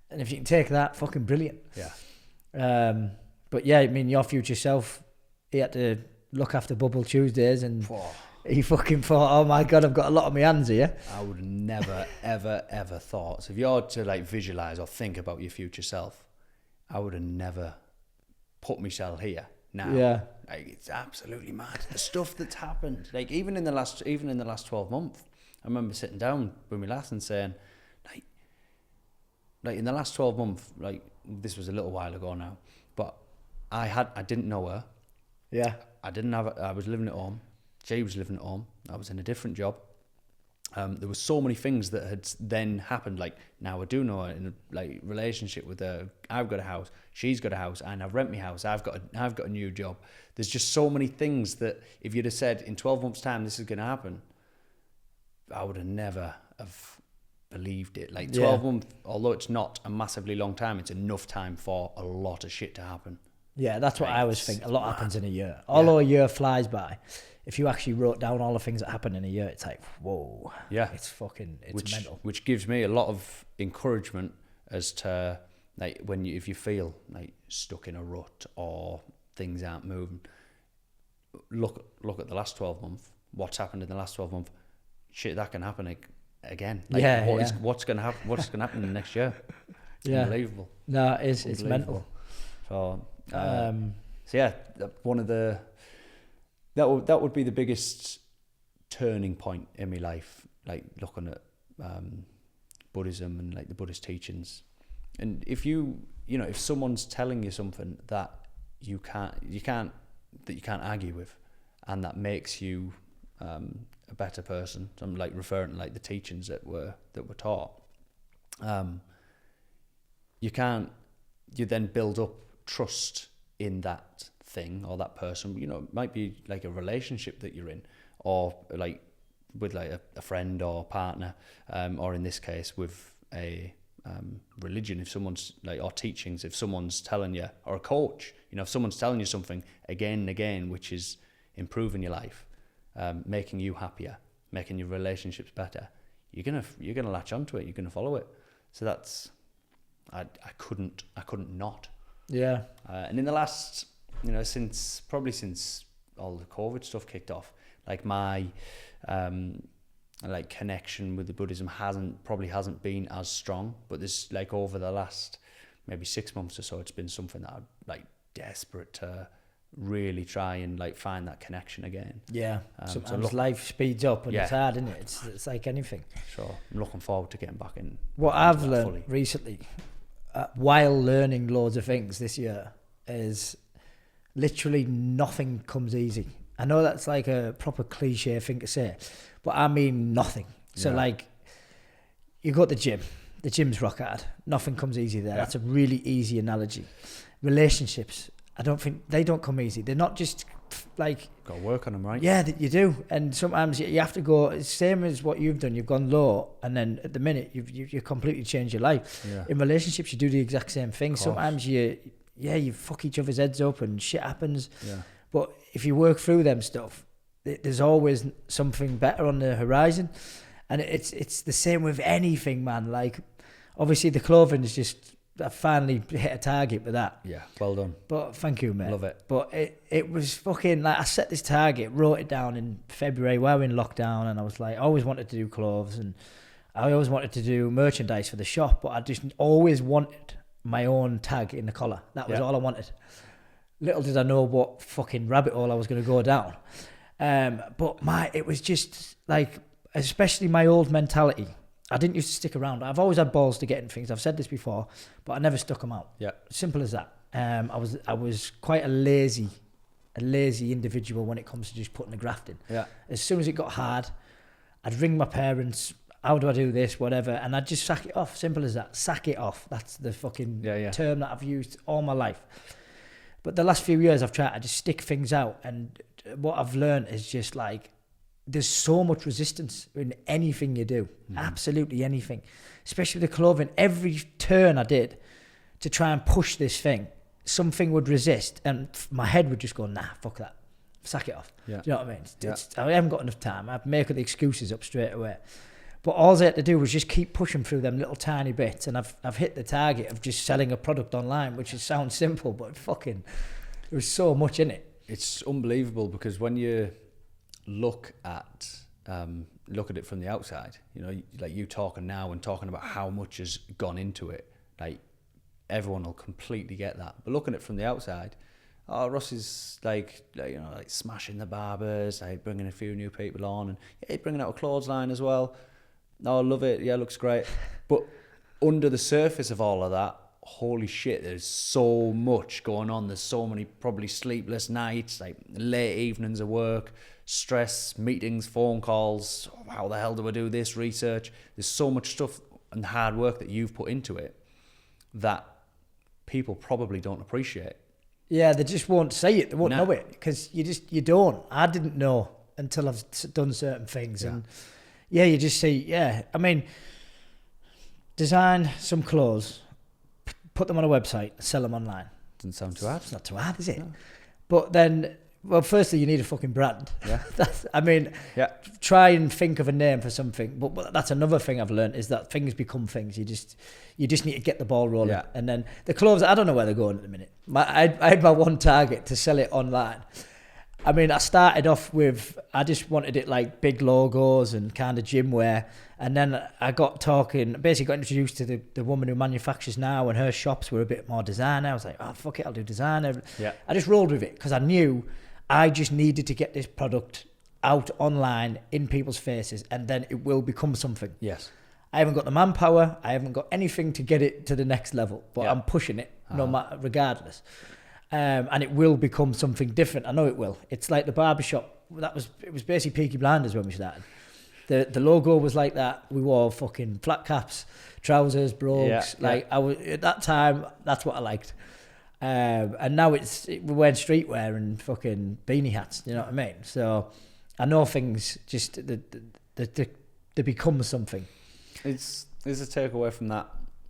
S1: And if you can take that, fucking brilliant.
S2: Yeah.
S1: But yeah, I mean, your future self, he had to look after Bubble Tuesdays, and he fucking thought, oh my God, I've got a lot on my hands here.
S2: I would never, ever, ever thought. So if you're to like visualize or think about your future self, I would have never put myself here now.
S1: Yeah.
S2: Like, it's absolutely mad. The stuff that's happened. Like, even in the last 12 months, I remember sitting down with my lass and saying, like in the last 12 months, like, this was a little while ago now, but I didn't know her.
S1: Yeah.
S2: I was living at home. She was living at home. I was in a different job. There were so many things that had then happened. Like, now I do know her, in a like relationship with her. I've got a house. She's got a house, and I rent my house. I've got a new job. There's just so many things that if you'd have said in 12 months' time this is going to happen, I would have never have believed it. Like 12 months, although it's not a massively long time, it's enough time for a lot of shit to happen.
S1: Yeah, that's what I always think. A lot happens in a year. Although a year flies by, if you actually wrote down all the things that happen in a year, it's like, whoa. Yeah. It's mental.
S2: Which gives me a lot of encouragement as to, like, if you feel like stuck in a rut or things aren't moving, look at the last 12 months. What's happened in the last 12 months? Shit, that can happen again. Like, what's going to happen? What's going to happen in the next year? Unbelievable.
S1: No, it's mental.
S2: So yeah, one of the that would be the biggest turning point in my life. Like, looking at Buddhism and like the Buddhist teachings, and if if someone's telling you something that you can't argue with, and that makes you a better person. So I'm like referring to like the teachings that were taught. You then build up trust in that thing or that person. It might be like a relationship that you're in, or like with like a friend or partner, or in this case with a religion. If someone's like, or teachings, if someone's telling you, or a coach, if someone's telling you something again and again, which is improving your life, making you happier, making your relationships better, you're gonna latch onto it. You're gonna follow it. So that's, I couldn't not.
S1: Yeah.
S2: And in the last, since all the COVID stuff kicked off, like my like connection with the Buddhism probably hasn't been as strong. But this, like, over the last maybe 6 months or so, it's been something that I'm like desperate to really try and like find that connection again. Yeah.
S1: Sometimes life speeds up and it's hard, isn't it? It's like anything.
S2: So I'm looking forward to getting back in.
S1: What I've learned recently, while learning loads of things this year, is literally nothing comes easy. I know that's like a proper cliche thing to say, but I mean nothing. So like, you go to the gym, The gym's rock hard. Nothing comes easy there. That's a really easy analogy. Relationships, I don't think they don't come easy. They're not just like...
S2: Got to work on them, right?
S1: Yeah, that you do. And sometimes you have to go, it's same as what you've done. You've gone low, and then at the minute, you completely changed your life.
S2: Yeah.
S1: In relationships, you do the exact same thing. Sometimes you fuck each other's heads up and shit happens.
S2: Yeah.
S1: But if you work through them stuff, there's always something better on the horizon. And it's the same with anything, man. Like, obviously the clothing is just... I finally hit a target with that.
S2: Yeah, well done.
S1: But thank you, mate.
S2: Love it.
S1: But it was fucking like I set this target, wrote it down in February. We were in lockdown, and I was like, I always wanted to do clothes, and I always wanted to do merchandise for the shop. But I just always wanted my own tag in the collar. That was all I wanted. Little did I know what fucking rabbit hole I was going to go down. But it was just like, especially my old mentality. I didn't used to stick around. I've always had balls to get in things. I've said this before, but I never stuck them out.
S2: Yeah.
S1: Simple as that. I was quite a lazy individual when it comes to just putting the graft in.
S2: Yeah.
S1: As soon as it got hard, I'd ring my parents. How do I do this? Whatever. And I'd just sack it off. Simple as that. Sack it off. That's the fucking term that I've used all my life. But the last few years I've tried to just stick things out. And what I've learned is just like, there's so much resistance in anything you do. Absolutely anything. Especially with the clothing. Every turn I did to try and push this thing, something would resist. And my head would just go, nah, fuck that. Sack it off. Yeah. Do you know what I mean? I haven't got enough time. I'd make the excuses up straight away. But all I had to do was just keep pushing through them little tiny bits. And I've hit the target of just selling a product online, which sounds simple, but fucking, there was so much in it.
S2: It's unbelievable because when you... look at it from the outside, you know, like you talking now and talking about how much has gone into it, like everyone will completely get that. But looking at it from the outside, Russ is like smashing the barbers, like bringing a few new people on, and he's bringing out a clothes line as well. I love it. Yeah, looks great. But under the surface of all of that, holy shit, there's so much going on. There's so many probably sleepless nights, like late evenings of work, stress, meetings, phone calls. How the hell do I do this? Research. There's so much stuff and hard work that you've put into it that people probably don't appreciate.
S1: Yeah, they just won't say it. They won't know it because you don't. I didn't know until I've done certain things. And you just see, I mean, design some clothes, put them on a website, sell them online.
S2: Doesn't sound too hard.
S1: It's not too hard, is it?
S2: No.
S1: But then, well, firstly, you need a fucking brand.
S2: Yeah.
S1: Try and think of a name for something. But that's another thing I've learned is that things become things. You just need to get the ball rolling.
S2: Yeah.
S1: And then the clothes, I don't know where they're going at the minute. I had my one target to sell it online. I mean, I started off with, I just wanted it like big logos and kind of gym wear. And then I got talking, basically got introduced to the woman who manufactures now, and her shops were a bit more designer. I was like, oh, fuck it, I'll do designer.
S2: Yeah.
S1: I just rolled with it because I knew I just needed to get this product out online in people's faces, and then it will become something.
S2: Yes.
S1: I haven't got the manpower. I haven't got anything to get it to the next level, but I'm pushing it no matter, regardless. And it will become something different. I know it will. It's like the barbershop. It was basically Peaky Blinders when we started. The logo was like that. We wore fucking flat caps, trousers, brogues. I was at that time. That's what I liked. And now we're wearing streetwear and fucking beanie hats. You know what I mean? So I know things just they become something.
S2: It's a takeaway from that.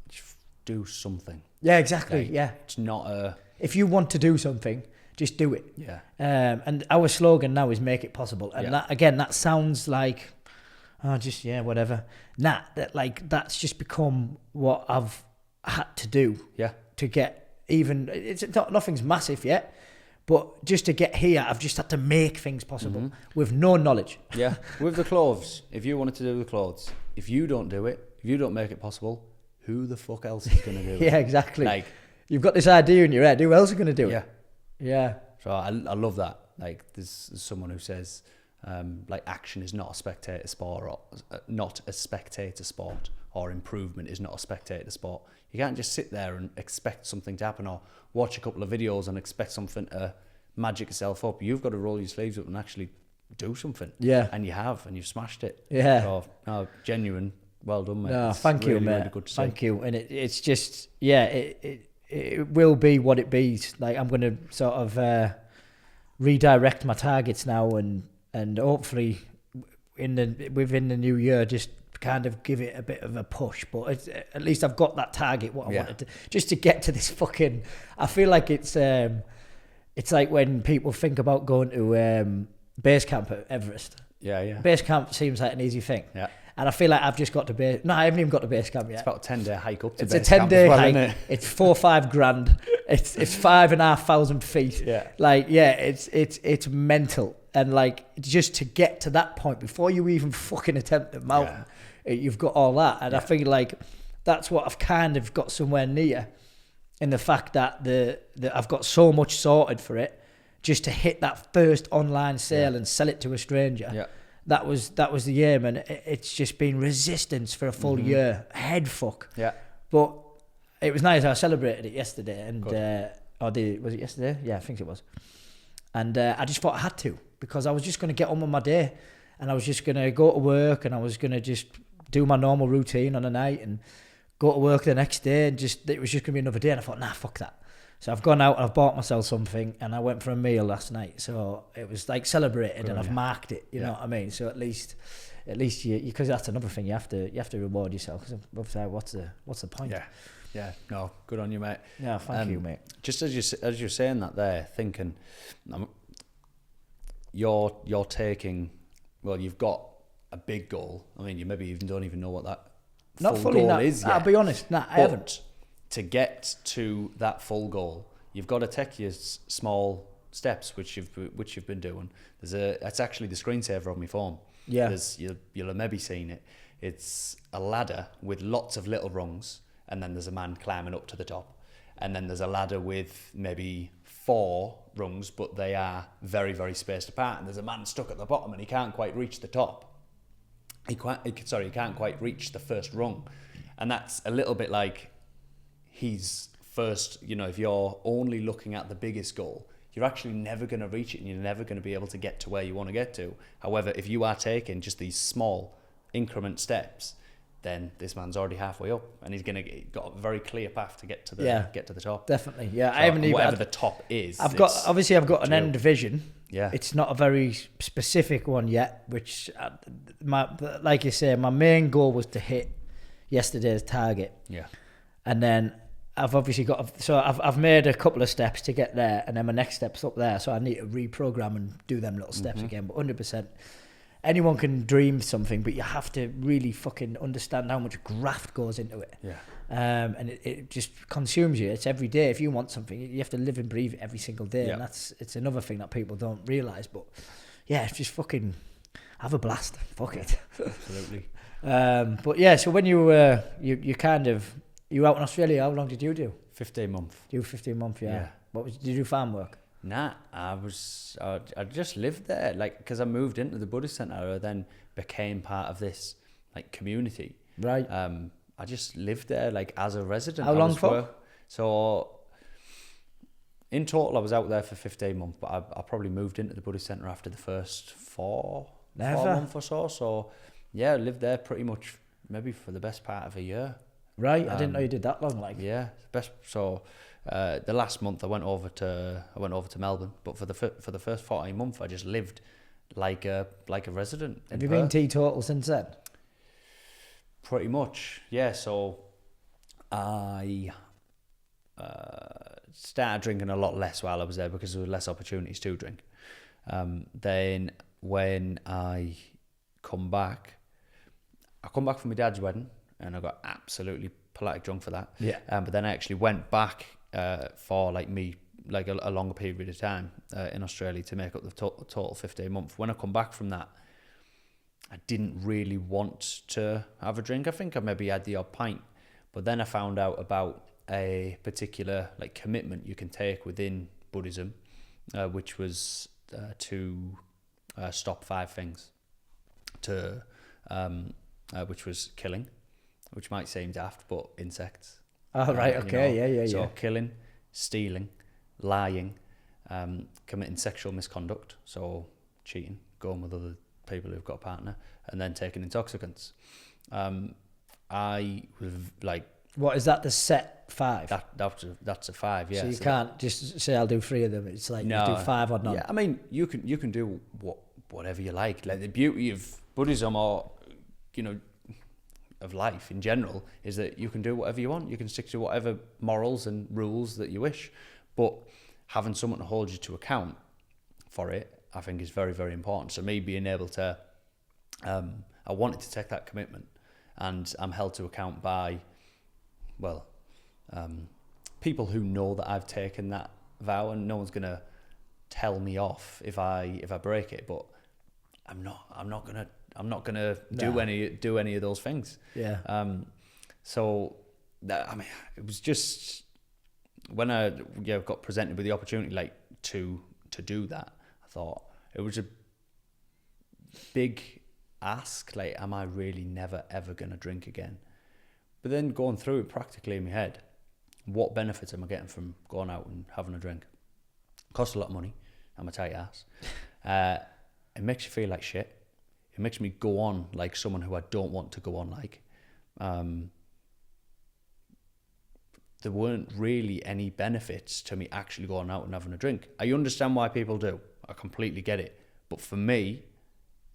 S2: Just do something.
S1: Yeah, exactly.
S2: Like,
S1: yeah.
S2: It's not a...
S1: If you want to do something, just do it.
S2: Yeah.
S1: And our slogan now is make it possible. And that sounds like, whatever. Nah, that's just become what I've had to do.
S2: Yeah.
S1: To get even, nothing's massive yet, but just to get here, I've just had to make things possible with no knowledge.
S2: Yeah. With the clothes, if you wanted to do the clothes, if you don't do it, if you don't make it possible, who the fuck else is going to do it?
S1: Yeah, exactly.
S2: Like,
S1: you've got this idea in your head. Who else is going to do it? Yeah.
S2: So I love that. Like, there's someone who says, action is not a spectator sport, or not a spectator sport, or improvement is not a spectator sport. You can't just sit there and expect something to happen, or watch a couple of videos and expect something to magic itself up. You've got to roll your sleeves up and actually do something.
S1: Yeah.
S2: And you have, and you've smashed it.
S1: Yeah.
S2: So, no, genuine. well done, mate.
S1: No,
S2: It's
S1: thank you,
S2: really,
S1: mate.
S2: really good to
S1: Thank
S2: see.
S1: you. And it's just, yeah, it will be what it be. Like, I'm going to sort of redirect my targets now, and hopefully within the new year, just kind of give it a bit of a push. But at least I've got that target, what I wanted to, just to get to this fucking, I feel like it's like when people think about going to base camp at Everest.
S2: Yeah.
S1: Base camp seems like an easy thing.
S2: Yeah.
S1: And I feel like I've just got to base. No, I haven't even got to base camp yet.
S2: It's about a 10-day hike up to
S1: It's a
S2: base camp
S1: 10-day
S2: as well,
S1: hike.
S2: isn't it?
S1: It's 4 or 5 grand. It's 5,500 feet.
S2: Yeah.
S1: Like, yeah, it's mental. And like, just to get to that point before you even fucking attempt the mountain, you've got all that. And I feel like that's what I've kind of got somewhere near, in the fact that I've got so much sorted for it, just to hit that first online sale and sell it to a stranger.
S2: Yeah.
S1: That was the aim, and it's just been resistance for a full year. Head fuck.
S2: Yeah.
S1: But it was nice. I celebrated it yesterday, and was it yesterday? Yeah, I think it was. And I just thought I had to, because I was just going to get on with my day, and I was just going to go to work, and I was going to just do my normal routine on a night, and go to work the next day, and it was just going to be another day. And I thought, nah, fuck that. So I've gone out and I've bought myself something, and I went for a meal last night. So it was like celebrated, and I've marked it. You know what I mean? So at least you, because that's another thing, you have to reward yourself. Because what's the point?
S2: Yeah. No, good on you, mate.
S1: Yeah, thank you, mate.
S2: Just as you're saying that there, thinking, you're taking, well, you've got a big goal. I mean, you maybe even don't even know what that
S1: Not
S2: full
S1: fully.
S2: goal is yet.
S1: I'll be honest. Nah, I haven't.
S2: To get to that full goal, you've got to take your small steps, which you've been doing. It's actually the screensaver on my phone.
S1: Yeah.
S2: You'll have maybe seen it. It's a ladder with lots of little rungs, and then there's a man climbing up to the top, and then there's a ladder with maybe 4 rungs, but they are very, very spaced apart, and there's a man stuck at the bottom, and he can't quite reach the top. He can't quite reach the first rung, and that's a little bit like. He's first, if you're only looking at the biggest goal, you're actually never going to reach it, and you're never going to be able to get to where you want to get to. However, if you are taking just these small increment steps, then this man's already halfway up, and he's got a very clear path to get to the top.
S1: Definitely, yeah.
S2: So
S1: I haven't even
S2: whatever the top is.
S1: I've got an end vision.
S2: Yeah.
S1: It's not a very specific one yet, which, like you say, my main goal was to hit yesterday's target.
S2: Yeah.
S1: And then I've obviously I've made a couple of steps to get there, and then my next step's up there, so I need to reprogram and do them little steps again. But 100%, anyone can dream something, but you have to really fucking understand how much graft goes into it.
S2: Yeah.
S1: And it just consumes you. It's every day. If you want something, you have to live and breathe it every single day, and it's another thing that people don't realise. But yeah, it's just fucking have a blast. Fuck it.
S2: Absolutely.
S1: But yeah, so when you out in Australia, how long did you do?
S2: 15 months.
S1: You 15 months, yeah. Did you do farm work?
S2: Nah, I just lived there, because I moved into the Buddhist centre, I then became part of this community.
S1: Right.
S2: I just lived there as a resident.
S1: How long for?
S2: So in total, I was out there for 15 months, but I probably moved into the Buddhist centre after the first 4 months or so. So yeah, I lived there pretty much maybe for the best part of a year.
S1: Right, I didn't know you did that long.
S2: Yeah, best. So the last month I went over to Melbourne, but for the first 14 months I just lived like a resident.
S1: Have you been teetotal since then?
S2: Pretty much, yeah. So I started drinking a lot less while I was there because there were less opportunities to drink. Then when I come back from my dad's wedding, and I got absolutely polatic drunk for that.
S1: Yeah.
S2: But then I actually went back for a longer period of time in Australia to make up the total 15 months. When I come back from that, I didn't really want to have a drink. I think I maybe had the odd pint, but then I found out about a particular commitment you can take within Buddhism, which was to stop 5 things, which was killing, which might seem daft, but insects.
S1: Oh, right, okay, yeah.
S2: So killing, stealing, lying, committing sexual misconduct, so cheating, going with other people who've got a partner, and then taking intoxicants. I was like,
S1: What is that? The set 5?
S2: that's a 5, yeah.
S1: So you can't just say I'll do 3 of them. It's like
S2: No.
S1: you do 5 or none.
S2: Yeah, I mean, you can do whatever you like. Like the beauty of Buddhism, or of life in general, is that you can do whatever you want. You can stick to whatever morals and rules that you wish, but having someone to hold you to account for it, I think, is very, very important. So me being able to, I wanted to take that commitment, and I'm held to account by, people who know that I've taken that vow, and no one's gonna tell me off if I break it. But I'm not gonna do any of those things.
S1: Yeah.
S2: So that, I mean, it was just when I got presented with the opportunity, like to do that, I thought it was a big ask. Like, am I really never ever gonna drink again? But then going through it practically in my head, what benefits am I getting from going out and having a drink? It costs a lot of money. I'm a tight ass. It makes you feel like shit. It makes me go on like someone who I don't want to go on like. There weren't really any benefits to me actually going out and having a drink. I understand why people do. I completely get it. But for me,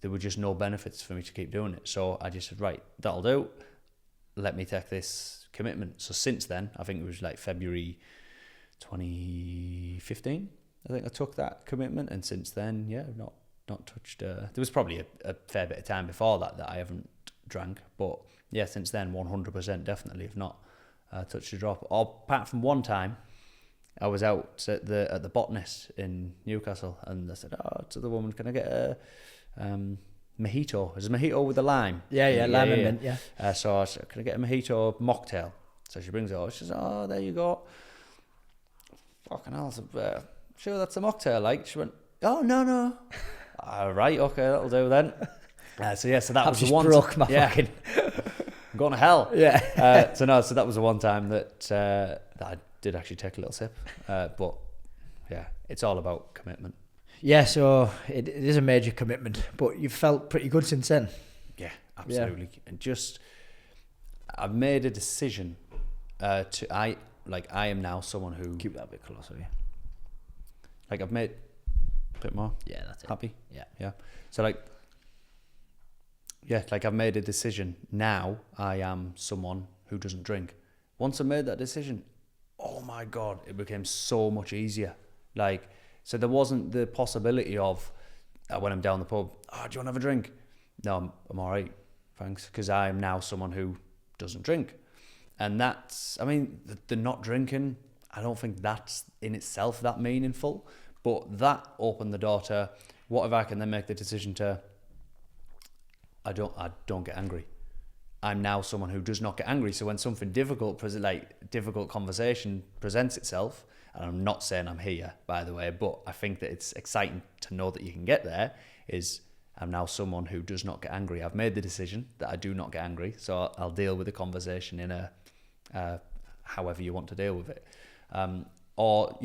S2: there were just no benefits for me to keep doing it. So I just said, right, that'll do. Let me take this commitment. So since then, I think it was like February 2015, I think I took that commitment. And since then, yeah, not touched. There was probably a fair bit of time before that I haven't drank. But yeah, since then, 100% definitely have not touched a drop. Apart from one time, I was out at the Botanist in Newcastle, and I said, to the woman, can I get a mojito? Is a mojito with a lime?
S1: Yeah, lime and mint, yeah.
S2: So I said, can I get a mojito mocktail? So she brings it over. She says, oh, there you go. Fucking hell. I said, sure, that's a mocktail, like. She went, oh, no. All right, okay, that'll do then. So that was the one.
S1: Broke my fucking...
S2: I'm going to hell.
S1: Yeah.
S2: So that was the one time that I did actually take a little sip. But yeah, it's all about commitment.
S1: Yeah, so it is a major commitment, but you've felt pretty good since then.
S2: Yeah, absolutely. Yeah. And I've made a decision I am now someone who...
S1: Keep that a bit closer, yeah.
S2: Like, I've made... A bit more?
S1: Yeah, that's it.
S2: Happy?
S1: Yeah.
S2: So, I've made a decision. Now I am someone who doesn't drink. Once I made that decision, oh my God, it became so much easier. So there wasn't the possibility of, when I'm down the pub, do you want to have a drink? No, I'm all right, thanks. Because I am now someone who doesn't drink. And that's, I mean, the not drinking, I don't think that's in itself that meaningful. But that opened the door to, what if I can then make the decision to, I don't get angry. I'm now someone who does not get angry. So when something difficult conversation presents itself, and I'm not saying I'm here, by the way, but I think that it's exciting to know that you can get there, is I'm now someone who does not get angry. I've made the decision that I do not get angry, so I'll deal with the conversation in a however you want to deal with it. Or,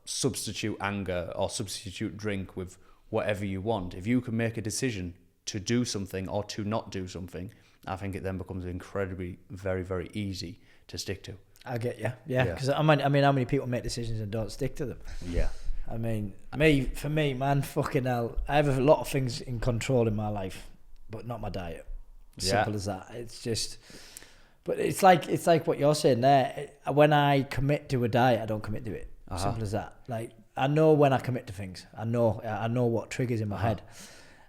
S2: substitute anger or substitute drink with whatever you want. If you can make a decision to do something or to not do something, I think it then becomes incredibly, very, very easy to stick to.
S1: I get you. Yeah. Because I mean, how many people make decisions and don't stick to them?
S2: Yeah.
S1: I mean, for me, man, fucking hell, I have a lot of things in control in my life, but not my diet. Simple as that. It's just, but it's like what you're saying there. When I commit to a diet, I don't commit to it. Simple as that. Like, I know when I commit to things. I know what triggers in my head.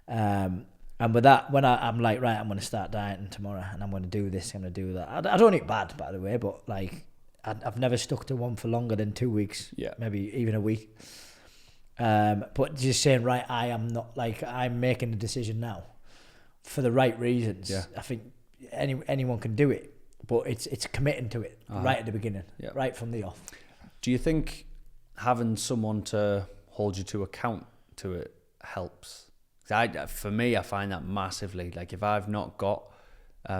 S1: And with that, when I'm like, right, I'm going to start dieting tomorrow, and I'm going to do this, I'm going to do that. I don't eat bad, by the way, but I've never stuck to one for longer than 2 weeks. Yeah. Maybe even a week. But just saying, right, I'm making the decision now for the right reasons. Yeah. I think anyone can do it, but it's committing to it right at the beginning, right from the off.
S2: Do you think having someone to hold you to account to it helps? For me, I find that massively. Like, if I've not got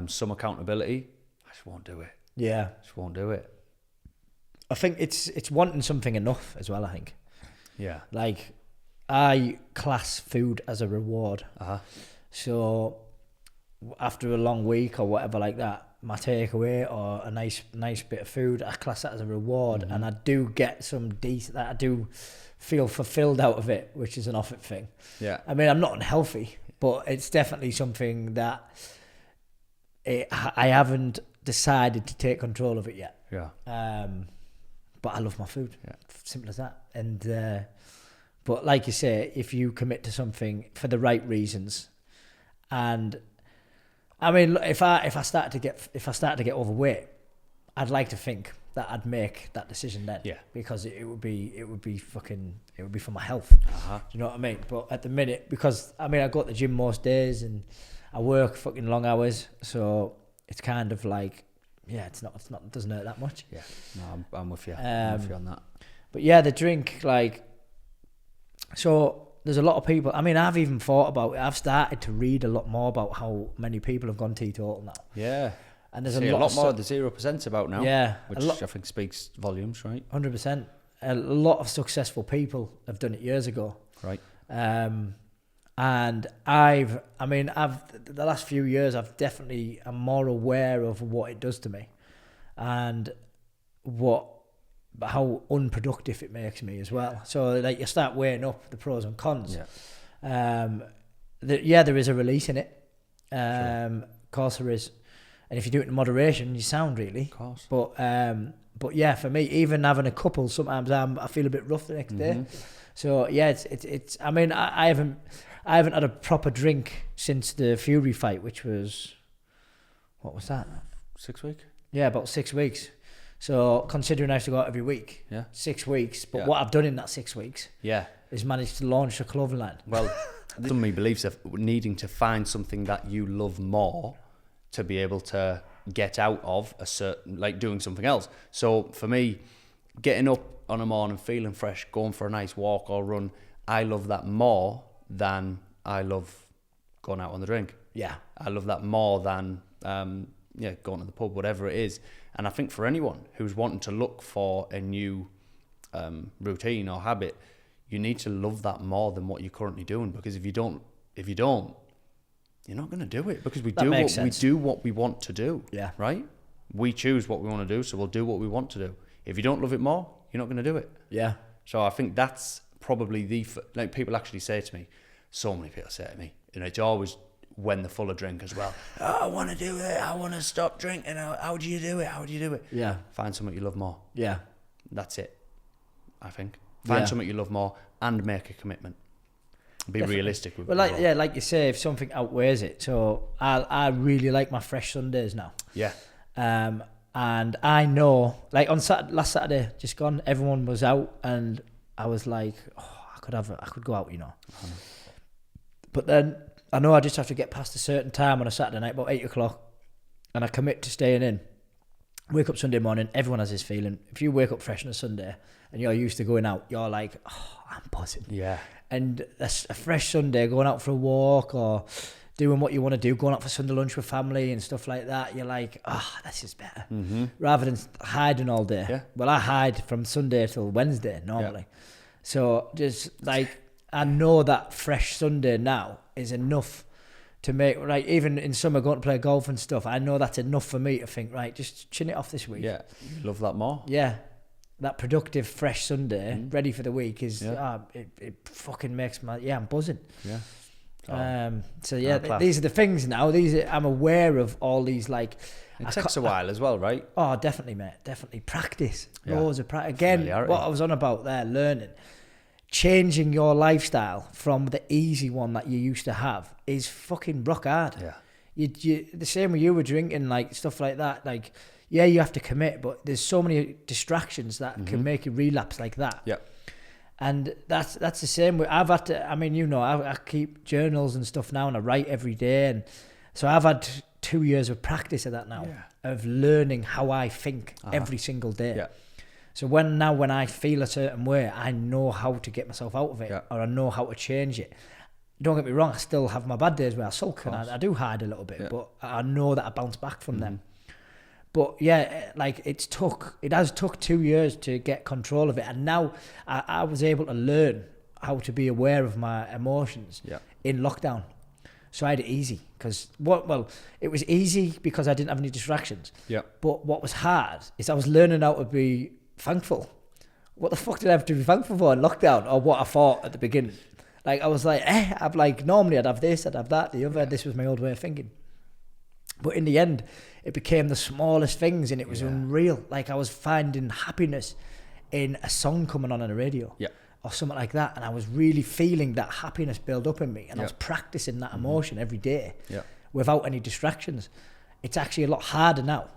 S2: some accountability, I just won't do it.
S1: Yeah.
S2: Just won't do it.
S1: I think it's wanting something enough as well, I think.
S2: Yeah.
S1: Like, I class food as a reward.
S2: Uh-huh.
S1: So after a long week or whatever like that, my takeaway or a nice bit of food, I class that as a reward, and I do get some decent. I do feel fulfilled out of it, which is an off it thing.
S2: Yeah.
S1: I mean, I'm not unhealthy, but it's definitely something that I haven't decided to take control of it yet.
S2: Yeah.
S1: But I love my food.
S2: Yeah.
S1: Simple as that. And but like you say, if you commit to something for the right reasons, and I mean, if I start to get overweight, I'd like to think that I'd make that decision then.
S2: Yeah.
S1: Because it would be for my health.
S2: Uh-huh.
S1: Do you know what I mean? But at the minute, because I mean, I go to the gym most days and I work fucking long hours, so it's kind of like, yeah, it doesn't hurt that much.
S2: Yeah. No, I'm with you. I'm with you on that.
S1: But yeah, the drink, like, so there's a lot of people. I mean, I've even thought about it. I've started to read a lot more about how many people have gone teetotal now.
S2: Yeah.
S1: And there's
S2: a lot more of the 0% about now.
S1: Yeah.
S2: Which I think speaks volumes, right?
S1: 100%. A lot of successful people have done it years ago.
S2: Right.
S1: And the last few years, I'm more aware of what it does to me and how unproductive it makes me as well. So like you start weighing up the pros and cons.
S2: Yeah.
S1: There is a release in it.
S2: Sure.
S1: Of course there is. And if you do it in moderation, you sound really.
S2: Of course.
S1: But yeah, for me, even having a couple, sometimes I feel a bit rough the next day. So yeah, it's. I mean, I haven't had a proper drink since the Fury fight, which was, what was that?
S2: 6 weeks.
S1: Yeah, about 6 weeks. So considering I have to go out every week, 6 weeks. But what I've done in that 6 weeks, is managed to launch a clothing line.
S2: Well, some of me believes of needing to find something that you love more to be able to get out of a certain, like doing something else. So for me, getting up on a morning, feeling fresh, going for a nice walk or run, I love that more than I love going out on the drink.
S1: Yeah.
S2: I love that more than going to the pub, whatever it is. And I think for anyone who's wanting to look for a new routine or habit, you need to love that more than what you're currently doing. Because if you don't, you're not going to do it. Because we do what we want to do.
S1: Yeah.
S2: Right? We choose what we want to do, so we'll do what we want to do. If you don't love it more, you're not going to do it.
S1: Yeah.
S2: So I think that's probably like people actually say to me, so many people say to me, and it's always when they're full of drink as well. Oh, I want to do it. I want to stop drinking. How do you do it? How do you do it?
S1: Yeah.
S2: Find something you love more.
S1: Yeah.
S2: That's it, I think. Find something you love more and make a commitment. Be realistic with it.
S1: Like you say, if something outweighs it. So I really like my fresh Sundays now.
S2: Yeah.
S1: And I know, like on last Saturday, just gone, everyone was out, and I was like, I could go out, you know. But then I know I just have to get past a certain time on a Saturday night, about 8 o'clock, and I commit to staying in. Wake up Sunday morning, everyone has this feeling. If you wake up fresh on a Sunday and you're used to going out, you're like, I'm buzzing.
S2: Yeah.
S1: And a fresh Sunday, going out for a walk or doing what you want to do, going out for Sunday lunch with family and stuff like that, you're like, this is better. Mm-hmm. Rather than hiding all day. Yeah. Well, I hide from Sunday till Wednesday normally. Yeah. So just like, I know that fresh Sunday now is enough to make, right, even in summer going to play golf and stuff, I know that's enough for me to think, right, just chin it off this week.
S2: Yeah, you love that more.
S1: Yeah. That productive, fresh Sunday, ready for the week is, it fucking makes I'm buzzing.
S2: Yeah.
S1: These are the things now. I'm aware of all these, like.
S2: It takes a while as well, right?
S1: Oh, definitely, mate. Definitely. Practice. Loads of practice. Again, what I was on about there, learning. Changing your lifestyle from the easy one that you used to have is fucking rock hard.
S2: Yeah.
S1: You the same way you were drinking, like stuff like that, like, yeah, you have to commit, but there's so many distractions that can make you relapse like that.
S2: Yeah.
S1: And that's the same way. I've had to, I mean, you know, I keep journals and stuff now, and I write every day. And so I've had 2 years of practice of that now, of learning how I think every single day. Yeah. So when I feel a certain way, I know how to get myself out of it, or I know how to change it. Don't get me wrong, I still have my bad days where I sulk and I do hide a little bit, but I know that I bounce back from them. But yeah, like it has took 2 years to get control of it, and now I was able to learn how to be aware of my emotions in lockdown. So I had it easy it was easy because I didn't have any distractions.
S2: Yeah.
S1: But what was hard is I was learning how to be thankful. What the fuck did I have to be thankful for in lockdown, or what I thought at the beginning? Like, I was like, I'm like, normally I'd have this, I'd have that, the other. This was my old way of thinking. But in the end, it became the smallest things, and it was unreal. Like, I was finding happiness in a song coming on the radio.
S2: Yeah.
S1: Or something like that, and I was really feeling that happiness build up in me, and I was practicing that emotion every day without any distractions. It's actually a lot harder now,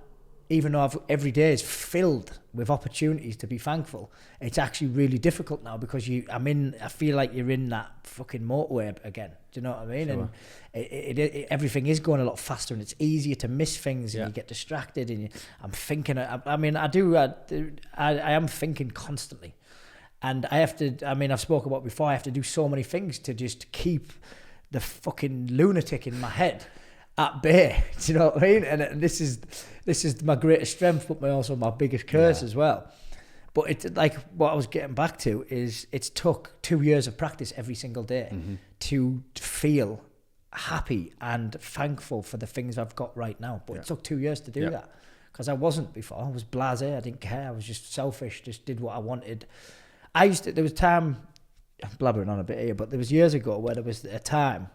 S1: even though every day is filled with opportunities to be thankful. It's actually really difficult now because I feel like you're in that fucking motorway again. Do you know what I mean?
S2: Sure.
S1: And everything is going a lot faster, and it's easier to miss things, and you get distracted. And I'm thinking. I am thinking constantly. And I've spoken about before, I have to do so many things to just keep the fucking lunatic in my head at bay. Do you know what I mean? And this is my greatest strength, but also my biggest curse as well. But it's like, what I was getting back to is, it's took 2 years of practice every single day to feel happy and thankful for the things I've got right now. But it took 2 years to do that, because I wasn't before. I was blasé. I didn't care. I was just selfish, just did what I wanted. There was time, I'm blabbering on a bit here, but there was years ago where there was a time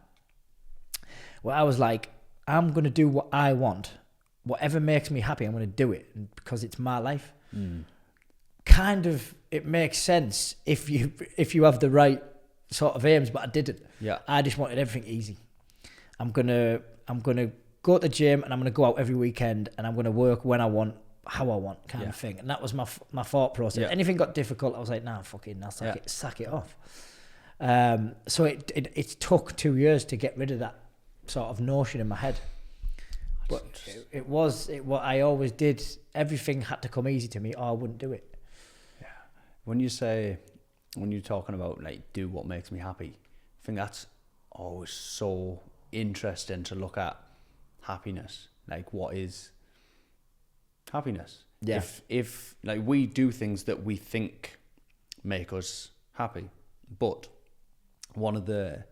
S1: where I was like, I'm going to do what I want. Whatever makes me happy, I'm going to do it, because it's my life. Kind of, it makes sense if you have the right sort of aims, but I didn't.
S2: Yeah.
S1: I just wanted everything easy. I'm gonna go to the gym, and I'm gonna go out every weekend, and I'm gonna work when I want, how I want, kind of thing. And that was my thought process.
S2: Yeah.
S1: Anything got difficult, I was like, nah, fucking, I'll sack it off. So it took 2 years to get rid of that sort of notion in my head. But it was what I always did. Everything had to come easy to me, or I wouldn't do it.
S2: Yeah. When you're talking about, like, do what makes me happy, I think that's always so interesting to look at happiness. Like, what is happiness?
S1: Yeah.
S2: If like, we do things that we think make us happy, but one of the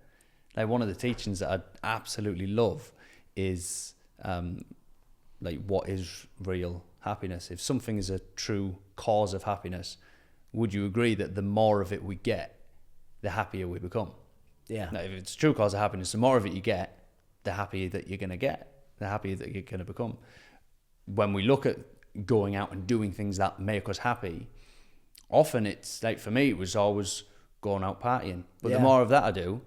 S2: teachings that I absolutely love is like, what is real happiness? If something is a true cause of happiness, would you agree that the more of it we get, the happier we become?
S1: Yeah.
S2: Now, if it's a true cause of happiness, the more of it you get, the happier that you're going to get, the happier that you're going to become. When we look at going out and doing things that make us happy, often it's like, for me, it was always going out partying. But the more of that I do,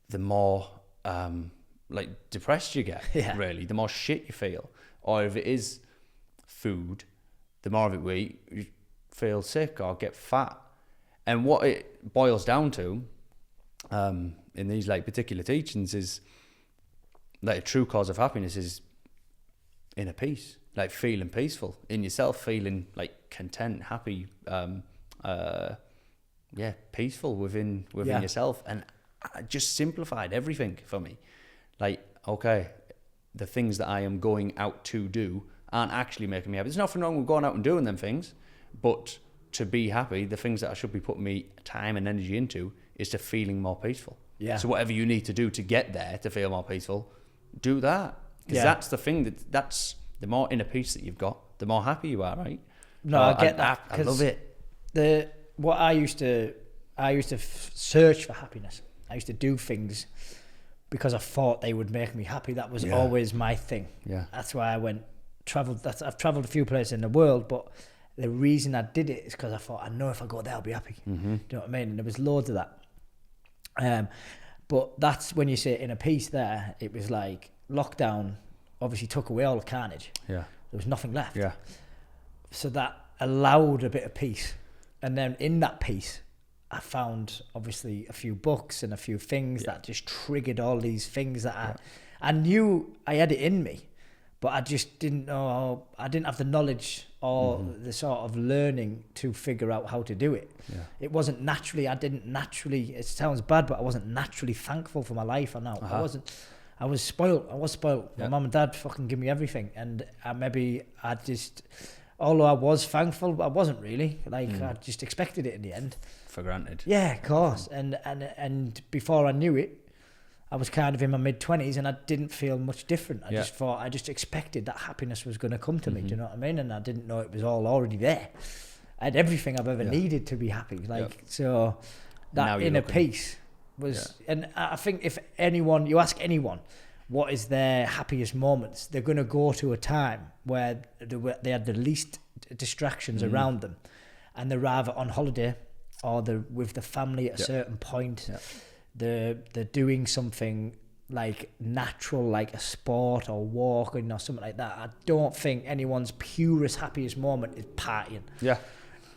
S2: the more like depressed you get, really. The more shit you feel. Or if it is food, the more of it we eat, you feel sick or get fat. And what it boils down to in these, like, particular teachings is, like, a true cause of happiness is inner peace. Like, feeling peaceful in yourself, feeling like content, happy, peaceful within yourself. And I just simplified everything for me. Like, okay, the things that I am going out to do aren't actually making me happy. There's nothing wrong with going out and doing them things, but to be happy, the things that I should be putting me time and energy into is to feeling more peaceful. Yeah. So whatever you need to do to get there, to feel more peaceful, do that. Because that's the thing, that's the more inner peace that you've got, the more happy you are, right?
S1: No, I get that.
S2: I love it.
S1: I used to search for happiness. I used to do things because I thought they would make me happy. That was always my thing. Yeah. That's why I've traveled a few places in the world, but the reason I did it is because I thought, I know if I go there, I'll be happy. Mm-hmm. Do you know what I mean? And there was loads of that. But that's when you say inner peace there, it was like lockdown obviously took away all the carnage. Yeah. There was nothing left. Yeah. So that allowed a bit of peace. And then in that peace, I found obviously a few books and a few things that just triggered all these things that I knew I had it in me, but I just didn't know, I didn't have the knowledge or the sort of learning to figure out how to do it. Yeah. It wasn't naturally, it sounds bad, but I wasn't naturally thankful for my life or now. I was spoiled. My mum and dad fucking give me everything. And although I was thankful, I wasn't really. I just expected it in the end.
S2: For granted.
S1: Yeah, of course. And before I knew it, I was kind of in my mid-20s and I didn't feel much different. I
S2: Yeah.
S1: just thought, I just expected that happiness was going to come to me. Do you know what I mean? And I didn't know it was all already there. I had everything I've ever needed to be happy. Like, so that inner peace was, and I think if anyone, you ask anyone, what is their happiest moments, they're going to go to a time where they had the least distractions around them, and they're either on holiday or they're with the family at a certain point. They're doing something like natural, like a sport or walking or something like that. I don't think anyone's purest happiest moment is partying.
S2: Yeah,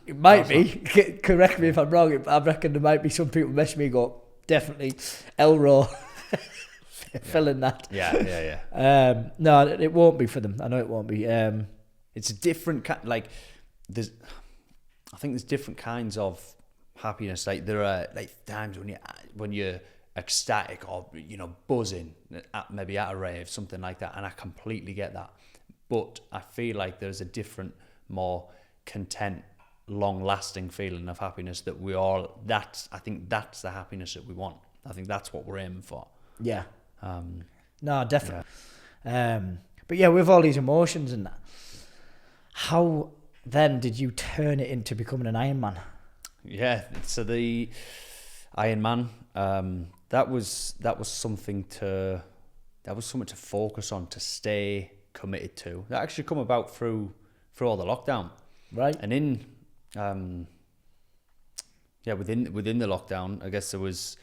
S1: it might be. Correct me if I'm wrong. I reckon there might be some people message me go, definitely Elro filling that.
S2: Yeah.
S1: No, it won't be for them. I know it won't be.
S2: It's a different like. I think there's different kinds of happiness. Like there are like times when you're ecstatic or buzzing, maybe at a rave, something like that, and I completely get that. But I feel like there's a different, more content, long-lasting feeling of happiness that we all. I think that's the happiness that we want. I think that's what we're aiming for.
S1: Yeah. No, definitely. Yeah. But yeah, with all these emotions and that, how then did you turn it into becoming an Iron Man?
S2: Yeah, so the Iron Man, that was something to focus on, to stay committed to. That actually come about through all the lockdown,
S1: right?
S2: And in within the lockdown, I guess there was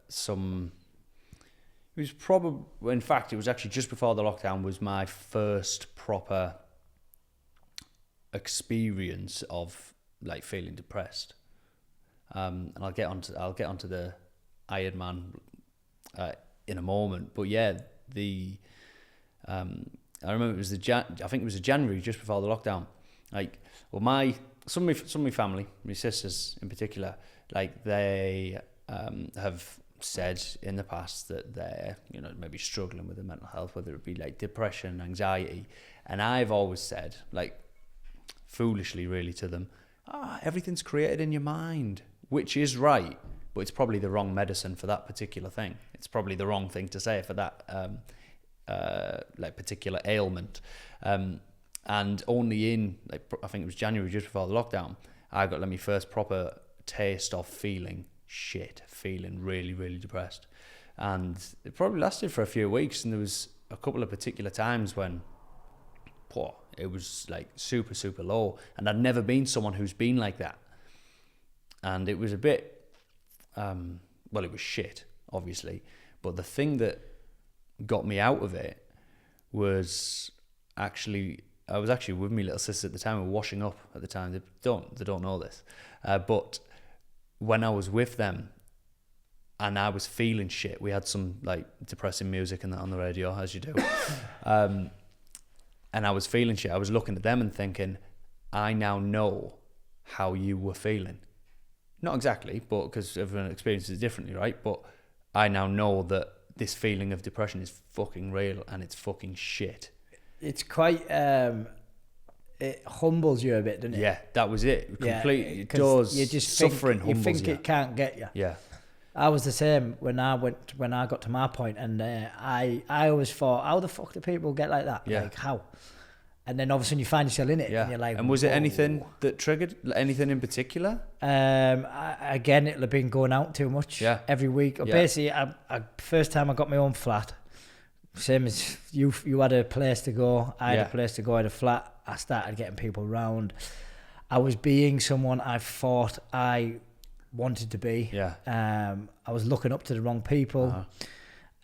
S2: some. It was probably, in fact, it was actually just before the lockdown was my first proper experience of like feeling depressed. And I'll get onto the Iron Man in a moment. But yeah, I remember it was I think it was January just before the lockdown. Like, well, some of my family, my sisters in particular, like they have said in the past that they're maybe struggling with their mental health, whether it be like depression, anxiety, and I've always said, like, foolishly really to them, everything's created in your mind, which is right, but it's probably the wrong medicine for that particular thing. It's probably the wrong thing to say for that like particular ailment. And only in, like, I think it was January just before the lockdown, I got my first proper taste of feeling really, really depressed. And it probably lasted for a few weeks, and there was a couple of particular times when it was like super, super low, and I'd never been someone who's been like that. And it was a bit, it was shit, obviously, but the thing that got me out of it was I was actually with my little sister at the time. We were washing up at the time. They don't know this, but when I was with them and I was feeling shit, we had some like depressing music and that on the radio, as you do. And I was feeling shit. I was looking at them and thinking, I now know how you were feeling. Not exactly, but because everyone experiences it differently, right? But I now know that this feeling of depression is fucking real and it's fucking shit.
S1: It's quite, it humbles you a bit, doesn't it?
S2: Yeah, that was it. Completely. It
S1: 'cause
S2: does.
S1: you just
S2: Suffering
S1: think,
S2: humbles you.
S1: You think it can't get you.
S2: Yeah.
S1: I was the same when I got to my point, and I always thought, how the fuck do people get like that?
S2: Yeah.
S1: Like, how? And then all of a sudden you find yourself in it, and you're like,
S2: and was it anything that triggered anything in particular?
S1: Again, it'll have been going out too much every week.
S2: Yeah.
S1: Basically, I first time I got my own flat, same as you had a place to go, I had a place to go, I had a flat. I started getting people round. I was being someone I thought I wanted to be. I was looking up to the wrong people.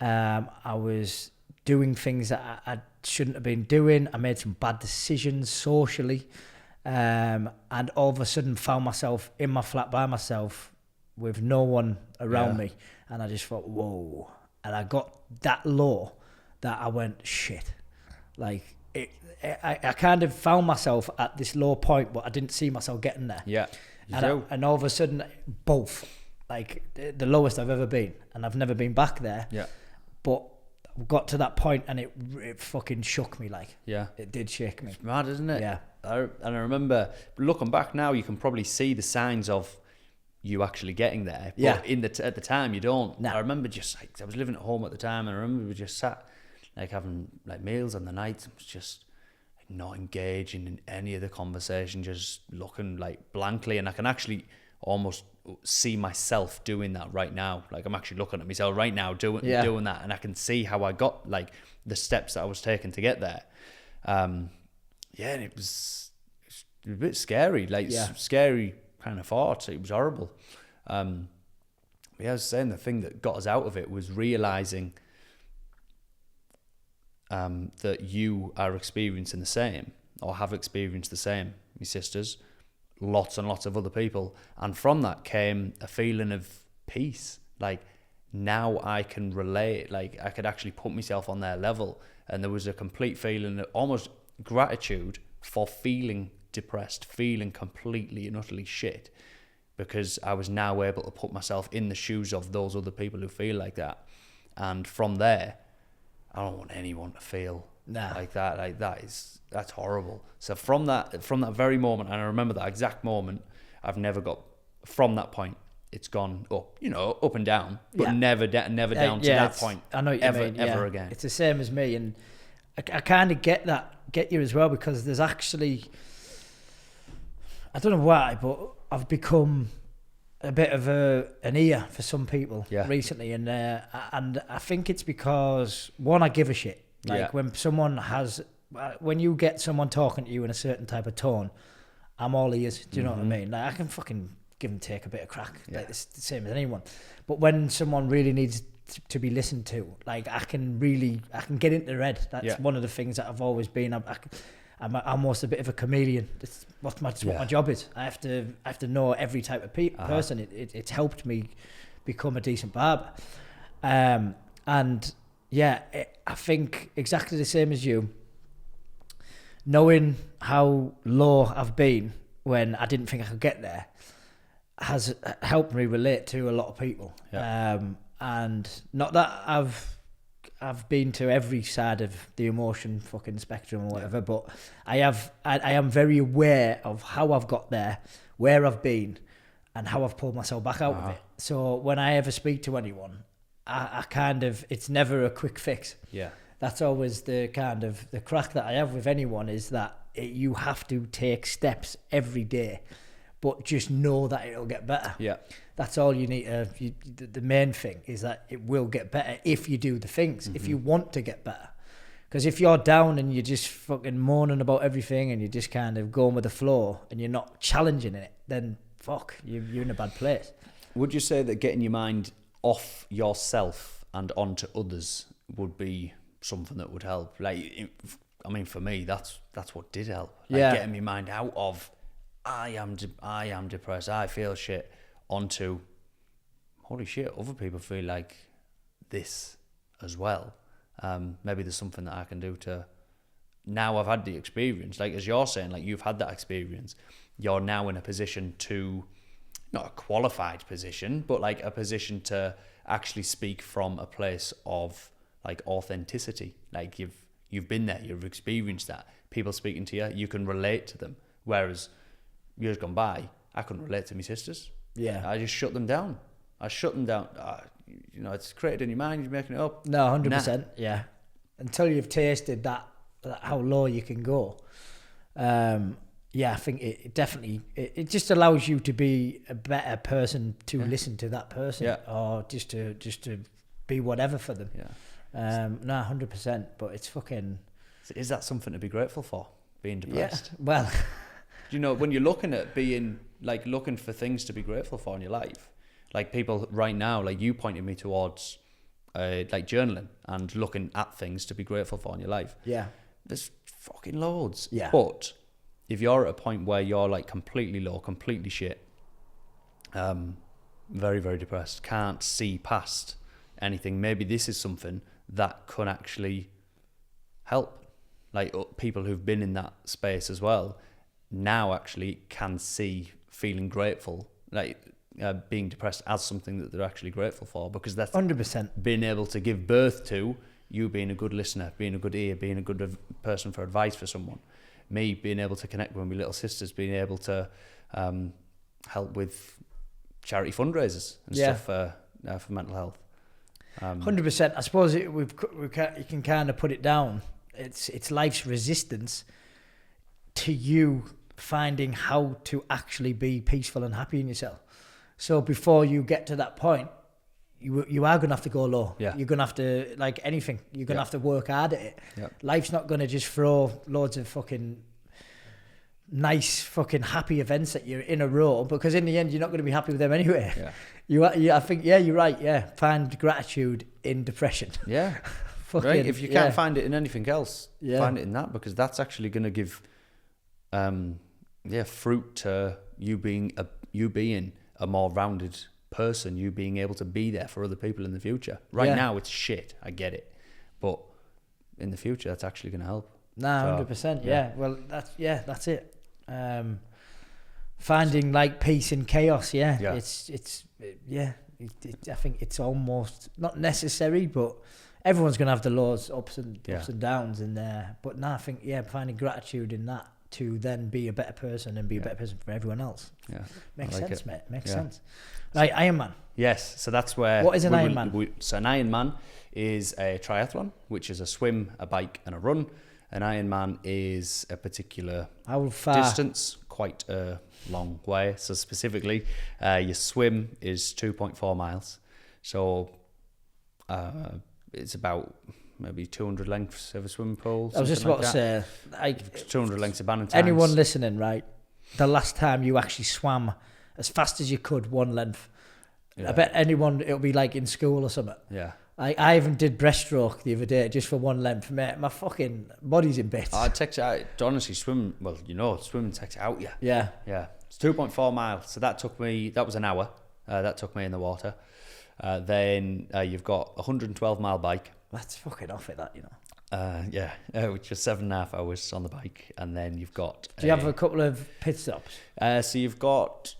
S1: I was doing things that I shouldn't have been doing. I made some bad decisions socially, and all of a sudden found myself in my flat by myself with no one around me, and I just thought, whoa. And I got that low that I went, shit. Like, I kind of found myself at this low point, but I didn't see myself getting there.
S2: Yeah.
S1: And all of a sudden, both, like the lowest I've ever been, and I've never been back there.
S2: Yeah.
S1: But got to that point, and it fucking shook me. Like, it did shake me.
S2: It's mad, isn't it?
S1: Yeah.
S2: And I remember looking back now, you can probably see the signs of you actually getting there. But
S1: Yeah.
S2: at the time, you don't.
S1: Nah.
S2: I remember just like, I was living at home at the time, and I remember we just sat like having like meals on the night. It was just like, not engaging in any of the conversation, just looking like blankly. And I can actually almost see myself doing that right now. Like I'm actually looking at myself right now doing that, and I can see how I got like the steps that I was taking to get there. And it was a bit scary, like scary kind of thoughts. It was horrible. I was saying the thing that got us out of it was realizing that you are experiencing the same, or have experienced the same, my sisters, lots and lots of other people. And from that came a feeling of peace. Like now I can relate, like I could actually put myself on their level. And there was a complete feeling of almost gratitude for feeling depressed, feeling completely and utterly shit, because I was now able to put myself in the shoes of those other people who feel like that. And from there, I don't want anyone to feel like that. Like that's horrible. So from that very moment, and I remember that exact moment, I've never got, from that point, it's gone up, up and down, but never down to that point.
S1: I know what you mean.
S2: Ever again.
S1: It's the same as me, and I kind of get you as well, because there's actually, I don't know why, but I've become a bit of an ear for some people recently, and I think it's because, one, I give a shit. Like when you get someone talking to you in a certain type of tone, I'm all ears. Do you know what I mean? Like I can fucking give and take a bit of crack. Like it's the same as anyone. But when someone really needs to be listened to, like I can get into their head. That's one of the things that I've always been. I'm almost a bit of a chameleon. It's what my job is. I have to know every type of person. It's helped me become a decent barber. I think exactly the same as you. Knowing how low I've been when I didn't think I could get there has helped me relate to a lot of people. And not that I've been to every side of the emotion fucking spectrum or whatever, but I am very aware of how I've got there, where I've been, and how I've pulled myself back out of it. So when I ever speak to anyone, I kind of, it's never a quick fix. Yeah. That's always the kind of the crack that I have with anyone, is that you have to take steps every day, but just know that it'll get better. Yeah. That's all you need. The main thing is that it will get better if you do the things, if you want to get better. Because if you're down and you're just fucking moaning about everything and you're just kind of going with the flow and you're not challenging it, then fuck, you're in a bad place.
S2: Would you say that getting your mind off yourself and onto others would be something that would help? Like, I mean, for me, that's what did help. Like getting my mind out of I am depressed, I feel shit, onto holy shit, other people feel like this as well. Maybe there's something that I can do to, now I've had the experience, like as you're saying, like you've had that experience, you're now in a position to, not a qualified position, but like a position to actually speak from a place of like authenticity. Like you've been there, you've experienced that. People speaking to you, you can relate to them. Whereas years gone by, I couldn't relate to my sisters. Yeah, I just shut them down. It's created in your mind. You're making it up.
S1: No, 100%. Yeah, until you've tasted that how low you can go. I think it definitely it just allows you to be a better person to listen to that person, or just to be whatever for them. Yeah. 100%. But it's fucking.
S2: Is that something to be grateful for? Being depressed.
S1: Yeah. Well.
S2: When you're looking at being like looking for things to be grateful for in your life, like people right now, like you pointed me towards like journaling and looking at things to be grateful for in your life. Yeah. There's fucking loads. Yeah. But if you're at a point where you're like completely low, completely shit, very, very depressed, can't see past anything, maybe this is something that can actually help. Like people who've been in that space as well now actually can see feeling grateful, like being depressed as something that they're actually grateful for, because that's
S1: 100%
S2: being able to give birth to you being a good listener, being a good ear, being a good person for advice for someone. Me being able to connect with my little sisters, being able to help with charity fundraisers and stuff for mental health.
S1: 100%. I suppose you can kind of put it down. It's life's resistance to you finding how to actually be peaceful and happy in yourself. So before you get to that point, you are going to have to go low.
S2: Yeah.
S1: You're going to have to, like anything, you're going to have to work hard at it.
S2: Yeah.
S1: Life's not going to just throw loads of fucking nice fucking happy events at you in a row, because in the end you're not going to be happy with them anyway. I think you're right. Find gratitude in depression. Fucking,
S2: right. If you can't find it in anything else, find it in that, because that's actually going to give fruit to you being a more rounded person, you being able to be there for other people in the future. Right now it's shit, I get it, but in the future that's actually going to help.
S1: 100%. Well, that's it. Finding like peace in chaos. I think it's almost not necessary, but everyone's gonna have the lows, ups and downs in there. But I think finding gratitude in that to then be a better person and be a better person for everyone else. Makes sense, mate. Makes sense. Right, Ironman.
S2: Yes, so that's where.
S1: What is an Ironman?
S2: So an Ironman is a triathlon, which is a swim, a bike, and a run. An Ironman is a particular distance, quite a long way. So specifically, your swim is 2.4 miles. So it's about maybe 200 lengths of a swimming pool.
S1: I was just about to say,
S2: 200 lengths of Bannon.
S1: Anyone listening, right? The last time you actually swam as fast as you could, one length. I bet it'll be like in school or something. I even did breaststroke the other day just for one length, mate. My fucking body's in bits.
S2: It takes you out. Honestly, swimming takes you out,
S1: Yeah.
S2: It's 2.4 miles. So that was an hour. That took me in the water. Then you've got a 112-mile bike.
S1: That's fucking off it, that, you know.
S2: Which is 7.5 hours on the bike. And then you've got...
S1: Do you have a couple of pit stops?
S2: So you've got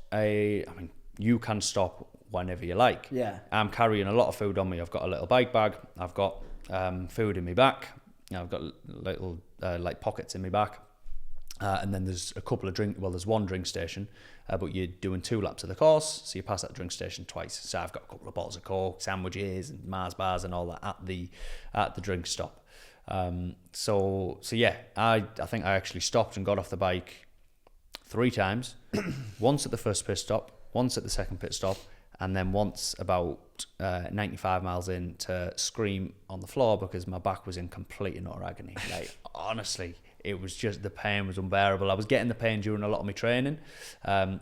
S2: you can stop whenever you like. I'm carrying a lot of food on me. I've got a little bike bag. I've got food in my back. I've got little like pockets in my back. And then there's a couple of there's one drink station, but you're doing 2 laps of the course, so you pass that drink station twice. So I've got a couple of bottles of Coke, sandwiches and Mars bars and all that at the drink stop. So I think I actually stopped and got off the bike 3 times. Once at the first pit stop, once at the second pit stop, and then once about 95 miles in to scream on the floor because my back was in complete and utter agony. Like, honestly, it was just, the pain was unbearable. I was getting the pain during a lot of my training,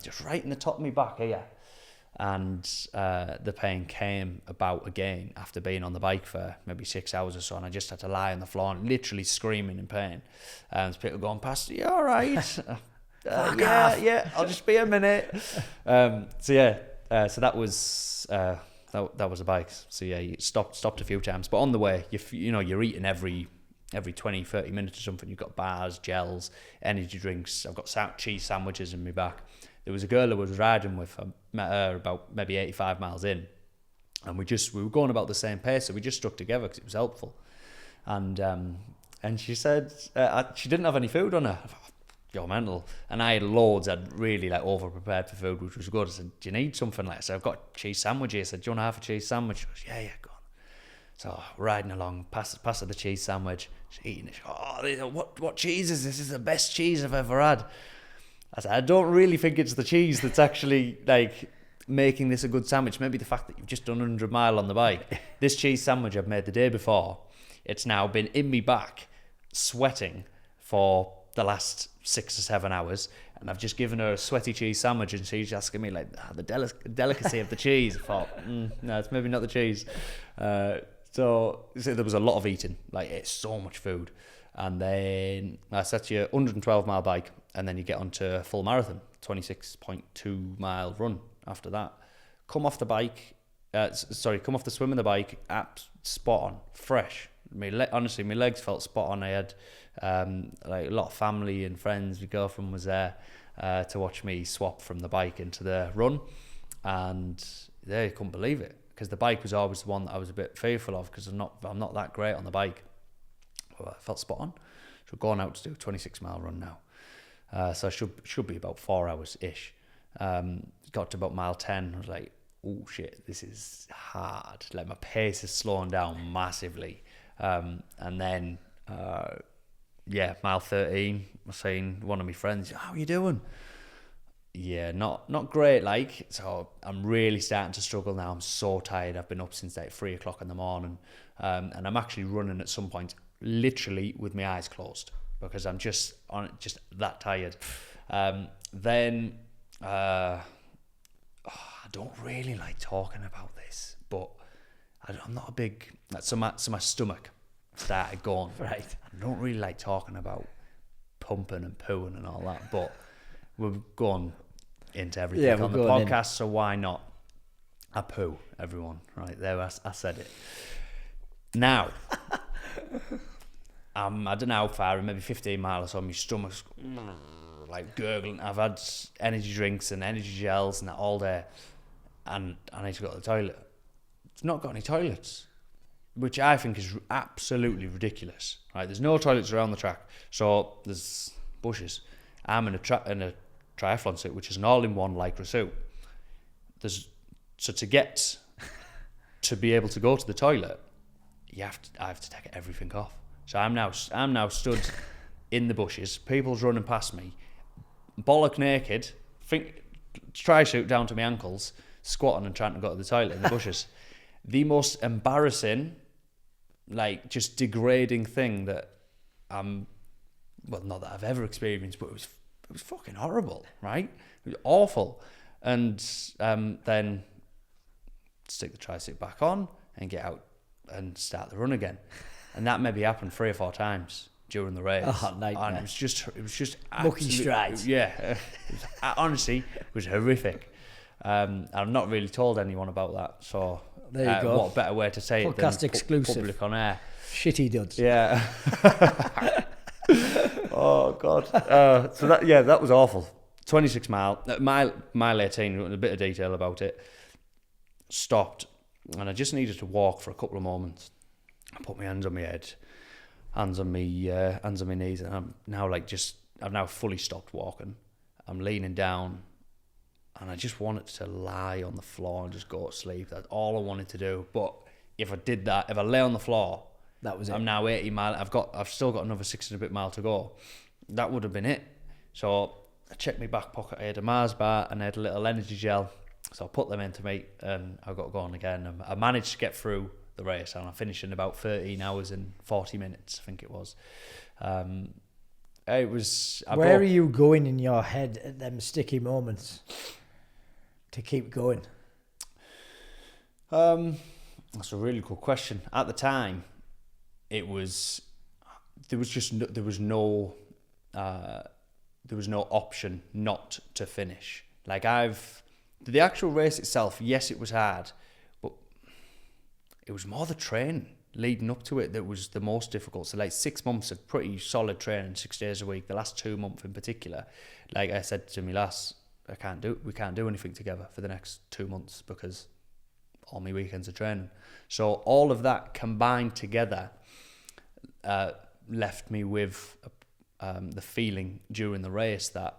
S2: just right in the top of my back here. And the pain came about again after being on the bike for maybe 6 hours or so, and I just had to lie on the floor and literally screaming in pain. And people going past, "You all right?" Yeah, I'll just be a minute. So that was that was a bike. So you stopped a few times, but on the way, you're eating every 20-30 minutes or something. You've got bars, gels, energy drinks. I've got cheese sandwiches in my back. There was a girl I was riding with. I met her about maybe 85 miles in, and we were going about the same pace, so we just stuck together because it was helpful. And she said she didn't have any food on her. I thought, "You're mental." And I had loads. I'd really over prepared for food, which was good. I said, "Do you need something?" I said, "I've got cheese sandwiches." I said, "Do you want to have a cheese sandwich?" She goes, yeah, go on. So riding along, pass her the cheese sandwich. She's eating it. She goes, "Oh, what cheese is this? This is the best cheese I've ever had." I said, "I don't really think it's the cheese that's actually making this a good sandwich. Maybe the fact that you've just done 100 mile on the bike. This cheese sandwich I've made the day before. It's now been in me back, sweating for the last 6 or 7 hours, and I've just given her a sweaty cheese sandwich, and she's asking me the delicacy of the cheese." I thought, no, it's maybe not the cheese. So there was a lot of eating. It's so much food. And then I set you a 112 mile bike, and then you get onto a full marathon, 26.2 mile run after that. Come off the swim and the bike, spot on, fresh. Honestly, my legs felt spot on. I had a lot of family and friends. My girlfriend was there to watch me swap from the bike into the run, and they couldn't believe it because the bike was always the one that I was a bit fearful of because I'm not that great on the bike. Well, I felt spot on. So going out to do a 26 mile run now. So I should be about 4 hours ish. Got to about mile 10. I was like, oh shit, this is hard. Like, my pace is slowing down massively. And then, mile 13, I was saying, one of my friends, how are you doing? Yeah, not great, like. So I'm really starting to struggle now. I'm so tired. I've been up since like 3 o'clock in the morning. And I'm actually running at some point, literally with my eyes closed, because I'm just that tired. Then I don't really like talking about this, but I'm not a big. So my stomach started going.
S1: Right.
S2: I don't really like talking about pumping and pooing and all that, but we're going into everything on the podcast, so why not? I poo, everyone. Right there, I said it. Now, I don't know how far, maybe 15 miles or so, my stomach's like gurgling. I've had energy drinks and energy gels and that all day, and I need to go to the toilet. It's not got any toilets, which I think is absolutely ridiculous. Right, there's no toilets around the track, so there's bushes. I'm in a triathlon suit, which is an all-in-one Lycra suit. So to be able to go to the toilet, I have to take everything off. So I'm now stood in the bushes. People's running past me, bollock naked, tri-suit down to my ankles, squatting and trying to go to the toilet in the bushes. The most embarrassing, like, just degrading thing that not that I've ever experienced, but it was fucking horrible, right? It was awful. And then stick the tri-suit back on and get out and start the run again. And that maybe happened 3 or 4 times during the race.
S1: Oh, nightmare.
S2: And it was just
S1: mucking strides.
S2: Yeah. Honestly, it was horrific. I've not really told anyone about that, so
S1: there you go.
S2: What better way to say
S1: Podcast
S2: it than
S1: exclusive.
S2: public on air.
S1: Shitty duds.
S2: Yeah. Oh God. So that was awful. 26 mile 18. A bit of detail about it. Stopped, and I just needed to walk for a couple of moments. I put my hands on my head, hands on my knees, and I've now fully stopped walking. I'm leaning down, and I just wanted to lie on the floor and just go to sleep. That's all I wanted to do. But if I did that, if I lay on the floor,
S1: that was it.
S2: I'm now 80 miles. I've still got another 60 and a bit mile to go. That would have been it. So I checked my back pocket. I had a Mars bar and I had a little energy gel. So I put them into me, and I got going again. I managed to get through the race, and I finished in about 13 hours and 40 minutes, I think it was.
S1: Where are you going in your head at them sticky moments to keep going?
S2: That's a really good question. At the time, there was no option not to finish. Like, the actual race itself, yes, it was hard, but it was more the training leading up to it that was the most difficult. So, like, 6 months of pretty solid training, 6 days a week. The last 2 months in particular, like I said to me we can't do anything together for the next 2 months because all my weekends are training. So all of that combined together left me with the feeling during the race that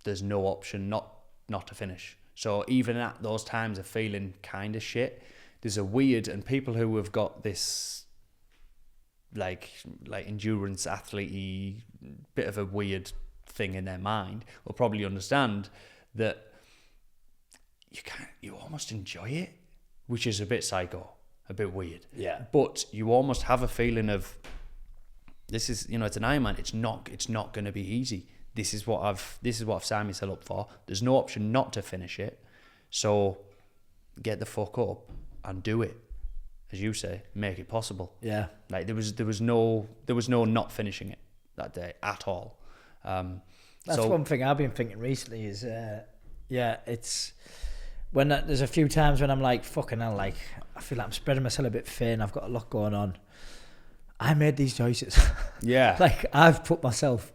S2: there's no option not to finish. So even at those times of feeling kind of shit, there's a weird, and people who have got this like endurance athlete-y bit of a weird thing in their mind will probably understand that you almost enjoy it, which is a bit psycho, a bit weird.
S1: Yeah.
S2: But you almost have a feeling of, this is, it's an Ironman. It's not going to be easy. This is what I've signed myself up for. There's no option not to finish it. So get the fuck up and do it, as you say, make it possible. Yeah. Like there was no not finishing it that day at all.
S1: That's one thing I've been thinking recently is, it's when there's a few times when I'm like, fucking hell, like I feel like I'm spreading myself a bit thin. I've got a lot going on. I made these choices. Yeah. Like I've put myself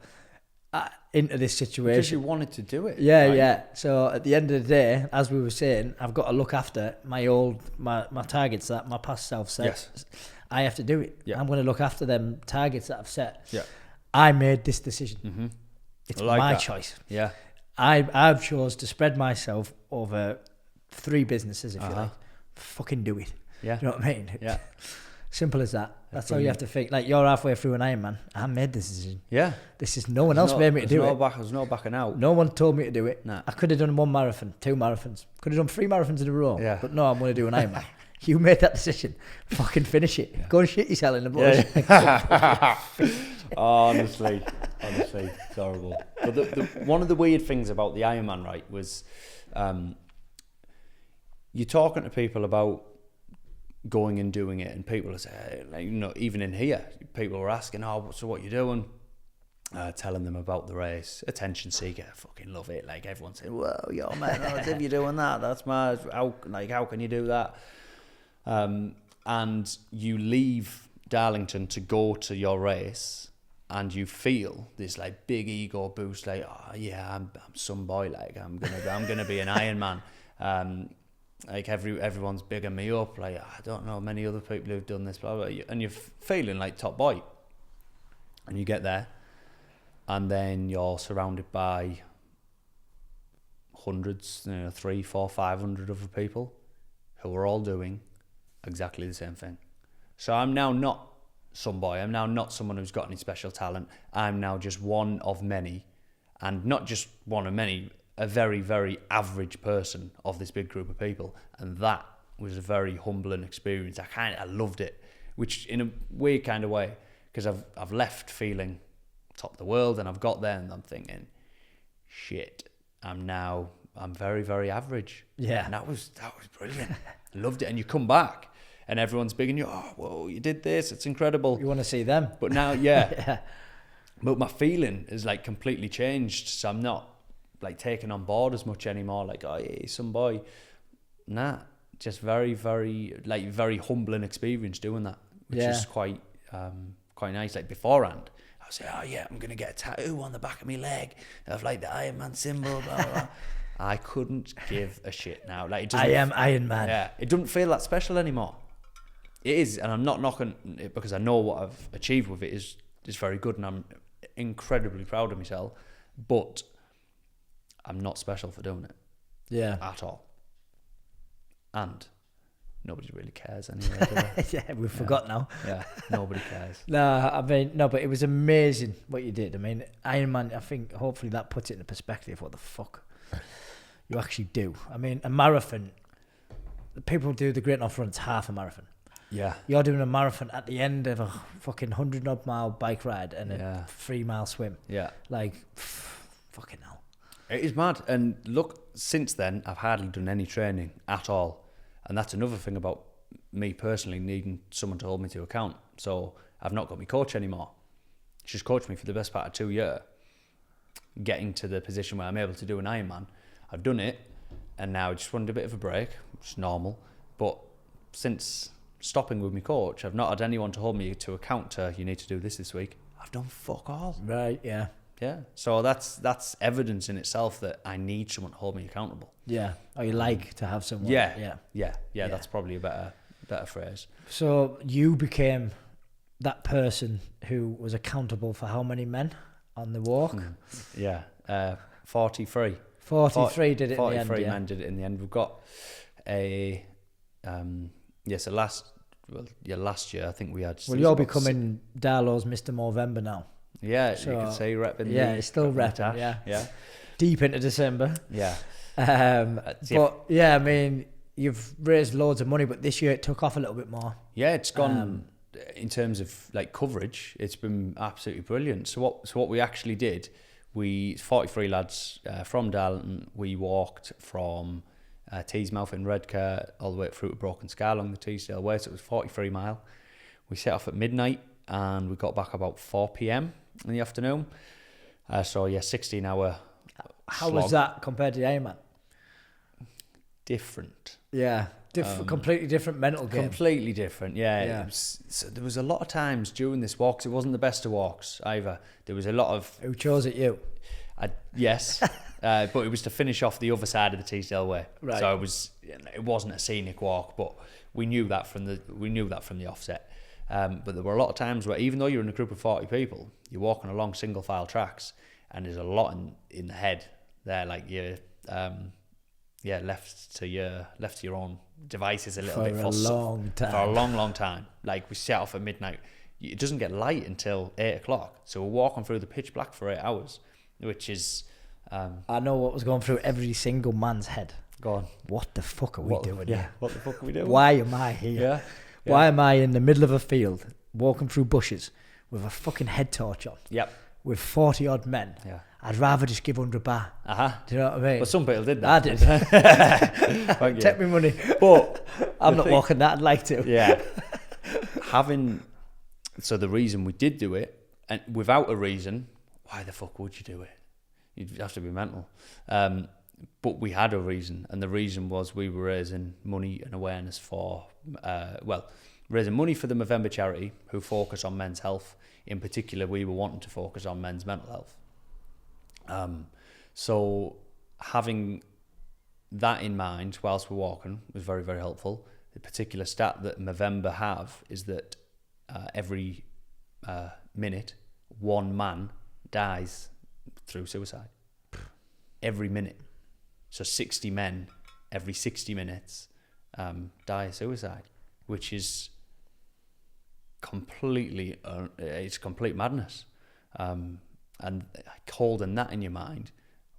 S1: into this situation
S2: because you wanted to do it.
S1: Yeah, right? Yeah. So at the end of the day, as we were saying, I've got to look after my targets that my past self set. Yes. I have to do it. Yeah. I'm going to look after them targets that I've set. Yeah. I made this decision. Mm-hmm. It's my choice.
S2: Yeah.
S1: I've chose to spread myself over 3 businesses, if you like. Fucking do it.
S2: Yeah.
S1: Do you know what I mean?
S2: Yeah.
S1: Simple as that. That's all you have to think. Like, you're halfway through an Ironman. I made this decision.
S2: Yeah.
S1: This is no one else made me to do it.
S2: There's no backing out.
S1: No one told me to do it.
S2: Nah.
S1: I could have done 1 marathon, 2 marathons. Could have done 3 marathons in a row.
S2: Yeah.
S1: But no, I'm going to do an Ironman. You made that decision. Fucking finish it. Yeah. Go and shit yourself in the bush.
S2: Yeah. honestly, it's horrible. But the one of the weird things about the Ironman, right, was you're talking to people about going and doing it, and people are saying, like, you know, even in here, people were asking, "Oh, so what you doing?" Telling them about the race. Attention seeker, fucking love it. Like, everyone's saying, "Whoa, yo, man, as if you're doing that. That's mad. How can you do that?" And you leave Darlington to go to your race, and you feel this like big ego boost, like, "Oh yeah, I'm some boy. Like, I'm gonna be an Ironman." Like everyone's bigging me up. Like, I don't know many other people who've done this, blah, blah, blah. And you're feeling like top boy. And you get there, and then you're surrounded by hundreds, 300, 400, 500 other people who are all doing exactly the same thing. So I'm now not some boy. I'm now not someone who's got any special talent. I'm now just one of many, and not just one of many, a very, very average person of this big group of people. And that was a very humbling experience. I loved it, which in a weird kind of way, because I've left feeling top of the world, and I've got there and I'm thinking, shit, I'm very, very average.
S1: Yeah.
S2: And that was brilliant. Loved it. And you come back and everyone's bigging you, "Oh, whoa, you did this, it's incredible."
S1: You want to see them.
S2: But now, yeah.
S1: Yeah.
S2: But my feeling is like completely changed. So I'm not like taken on board as much anymore. Like, "Oh yeah, some boy." Nah, just very, very, like, very humbling experience doing that, which is quite nice. Like, beforehand, I was like, "Oh yeah, I'm gonna get a tattoo on the back of my leg of like the Iron Man symbol." Blah, blah, blah. I couldn't give a shit now. Like, it doesn't,
S1: I am Iron Man.
S2: Yeah, it doesn't feel that special anymore. It is, and I'm not knocking it because I know what I've achieved with it is very good, and I'm incredibly proud of myself. But I'm not special for doing it.
S1: Yeah.
S2: At all. And nobody really cares anyway, do they?
S1: Yeah, we've forgot now.
S2: Yeah, nobody cares.
S1: No, but it was amazing what you did. I mean, Iron Man, I think hopefully that puts it into perspective what the fuck you actually do. I mean, a marathon, people do the Great North Run, it's half a marathon.
S2: Yeah.
S1: You're doing a marathon at the end of a fucking 100-odd mile bike ride and a 3-mile swim.
S2: Yeah.
S1: Like, fucking hell.
S2: It is mad. And look, since then, I've hardly done any training at all. And that's another thing about me personally needing someone to hold me to account. So I've not got my coach anymore. She's coached me for the best part of 2 years. Getting to the position where I'm able to do an Ironman. I've done it, and now I just wanted a bit of a break, which is normal. But since stopping with my coach, I've not had anyone to hold me to account to, "You need to do this week." I've done fuck all.
S1: Right, yeah.
S2: Yeah. So that's evidence in itself that I need someone to hold me accountable.
S1: Yeah. Or you like to have someone.
S2: Yeah. That's probably a better phrase.
S1: So you became that person who was accountable for how many men on the walk?
S2: 43.
S1: 43 did it in the end.
S2: 43 men did it in the end. We've got a last year I think we had.
S1: Well, you're becoming Darlow's Mr. Movember now.
S2: Yeah,
S1: so,
S2: you could say repping.
S1: Yeah, it's still repping.
S2: Yeah.
S1: Deep into December.
S2: Yeah.
S1: But yeah, I mean, you've raised loads of money, but this year it took off a little bit more.
S2: Yeah, it's gone in terms of like coverage. It's been absolutely brilliant. So what we actually did, 43 lads from Darlington. We walked from Teesmouth in Redcar all the way through to Broken Scar along the Teesdale Way. So it was 43 mile. We set off at midnight and we got back about 4 p.m. in the afternoon. 16 hour.
S1: How
S2: slog.
S1: was that compared to the Ironman?
S2: Different.
S1: Yeah, completely different mental game.
S2: Completely different, yeah. So there was a lot of times during this walk, it wasn't the best of walks either. There was a lot of...
S1: Who chose it, you?
S2: Yes, but it was to finish off the other side of the Teesdale Way.
S1: Right.
S2: So it wasn't a scenic walk, but we knew that from the offset. But there were a lot of times where even though you're in a group of 40 people, you're walking along single file tracks and there's a lot in the head. They're like you're left to your own devices a little
S1: For
S2: bit
S1: a long time.
S2: for a long time. Like we set off at midnight. It doesn't get light until 8 o'clock, so we're walking through the pitch black for 8 hours, which is
S1: I know what was going through every single man's head.
S2: go on.
S1: What the fuck are we doing here?
S2: What the fuck are we doing?
S1: Why am I here?
S2: Yeah.
S1: Why am I in the middle of a field walking through bushes with a fucking head torch on
S2: Yep.
S1: with 40 odd men?
S2: Yeah.
S1: I'd rather just give 100 baht. Do you know what I mean?
S2: But some people did
S1: I
S2: that.
S1: did.
S2: Thank you.
S1: Take me money.
S2: But
S1: I'm not walking that. I'd like to.
S2: yeah. So the reason we did do it, and without a reason, why the fuck would you do it? You'd have to be mental. But we had a reason, and the reason was we were raising money and awareness for, raising money for the Movember charity, who focus on men's health. In particular, we were wanting to focus on men's mental health. So having that in mind whilst we're walking was very, very helpful. The particular stat that Movember have is that every minute, one man dies through suicide. Every minute. So 60 men every 60 minutes die of suicide, which is it's complete madness. And holding that in your mind,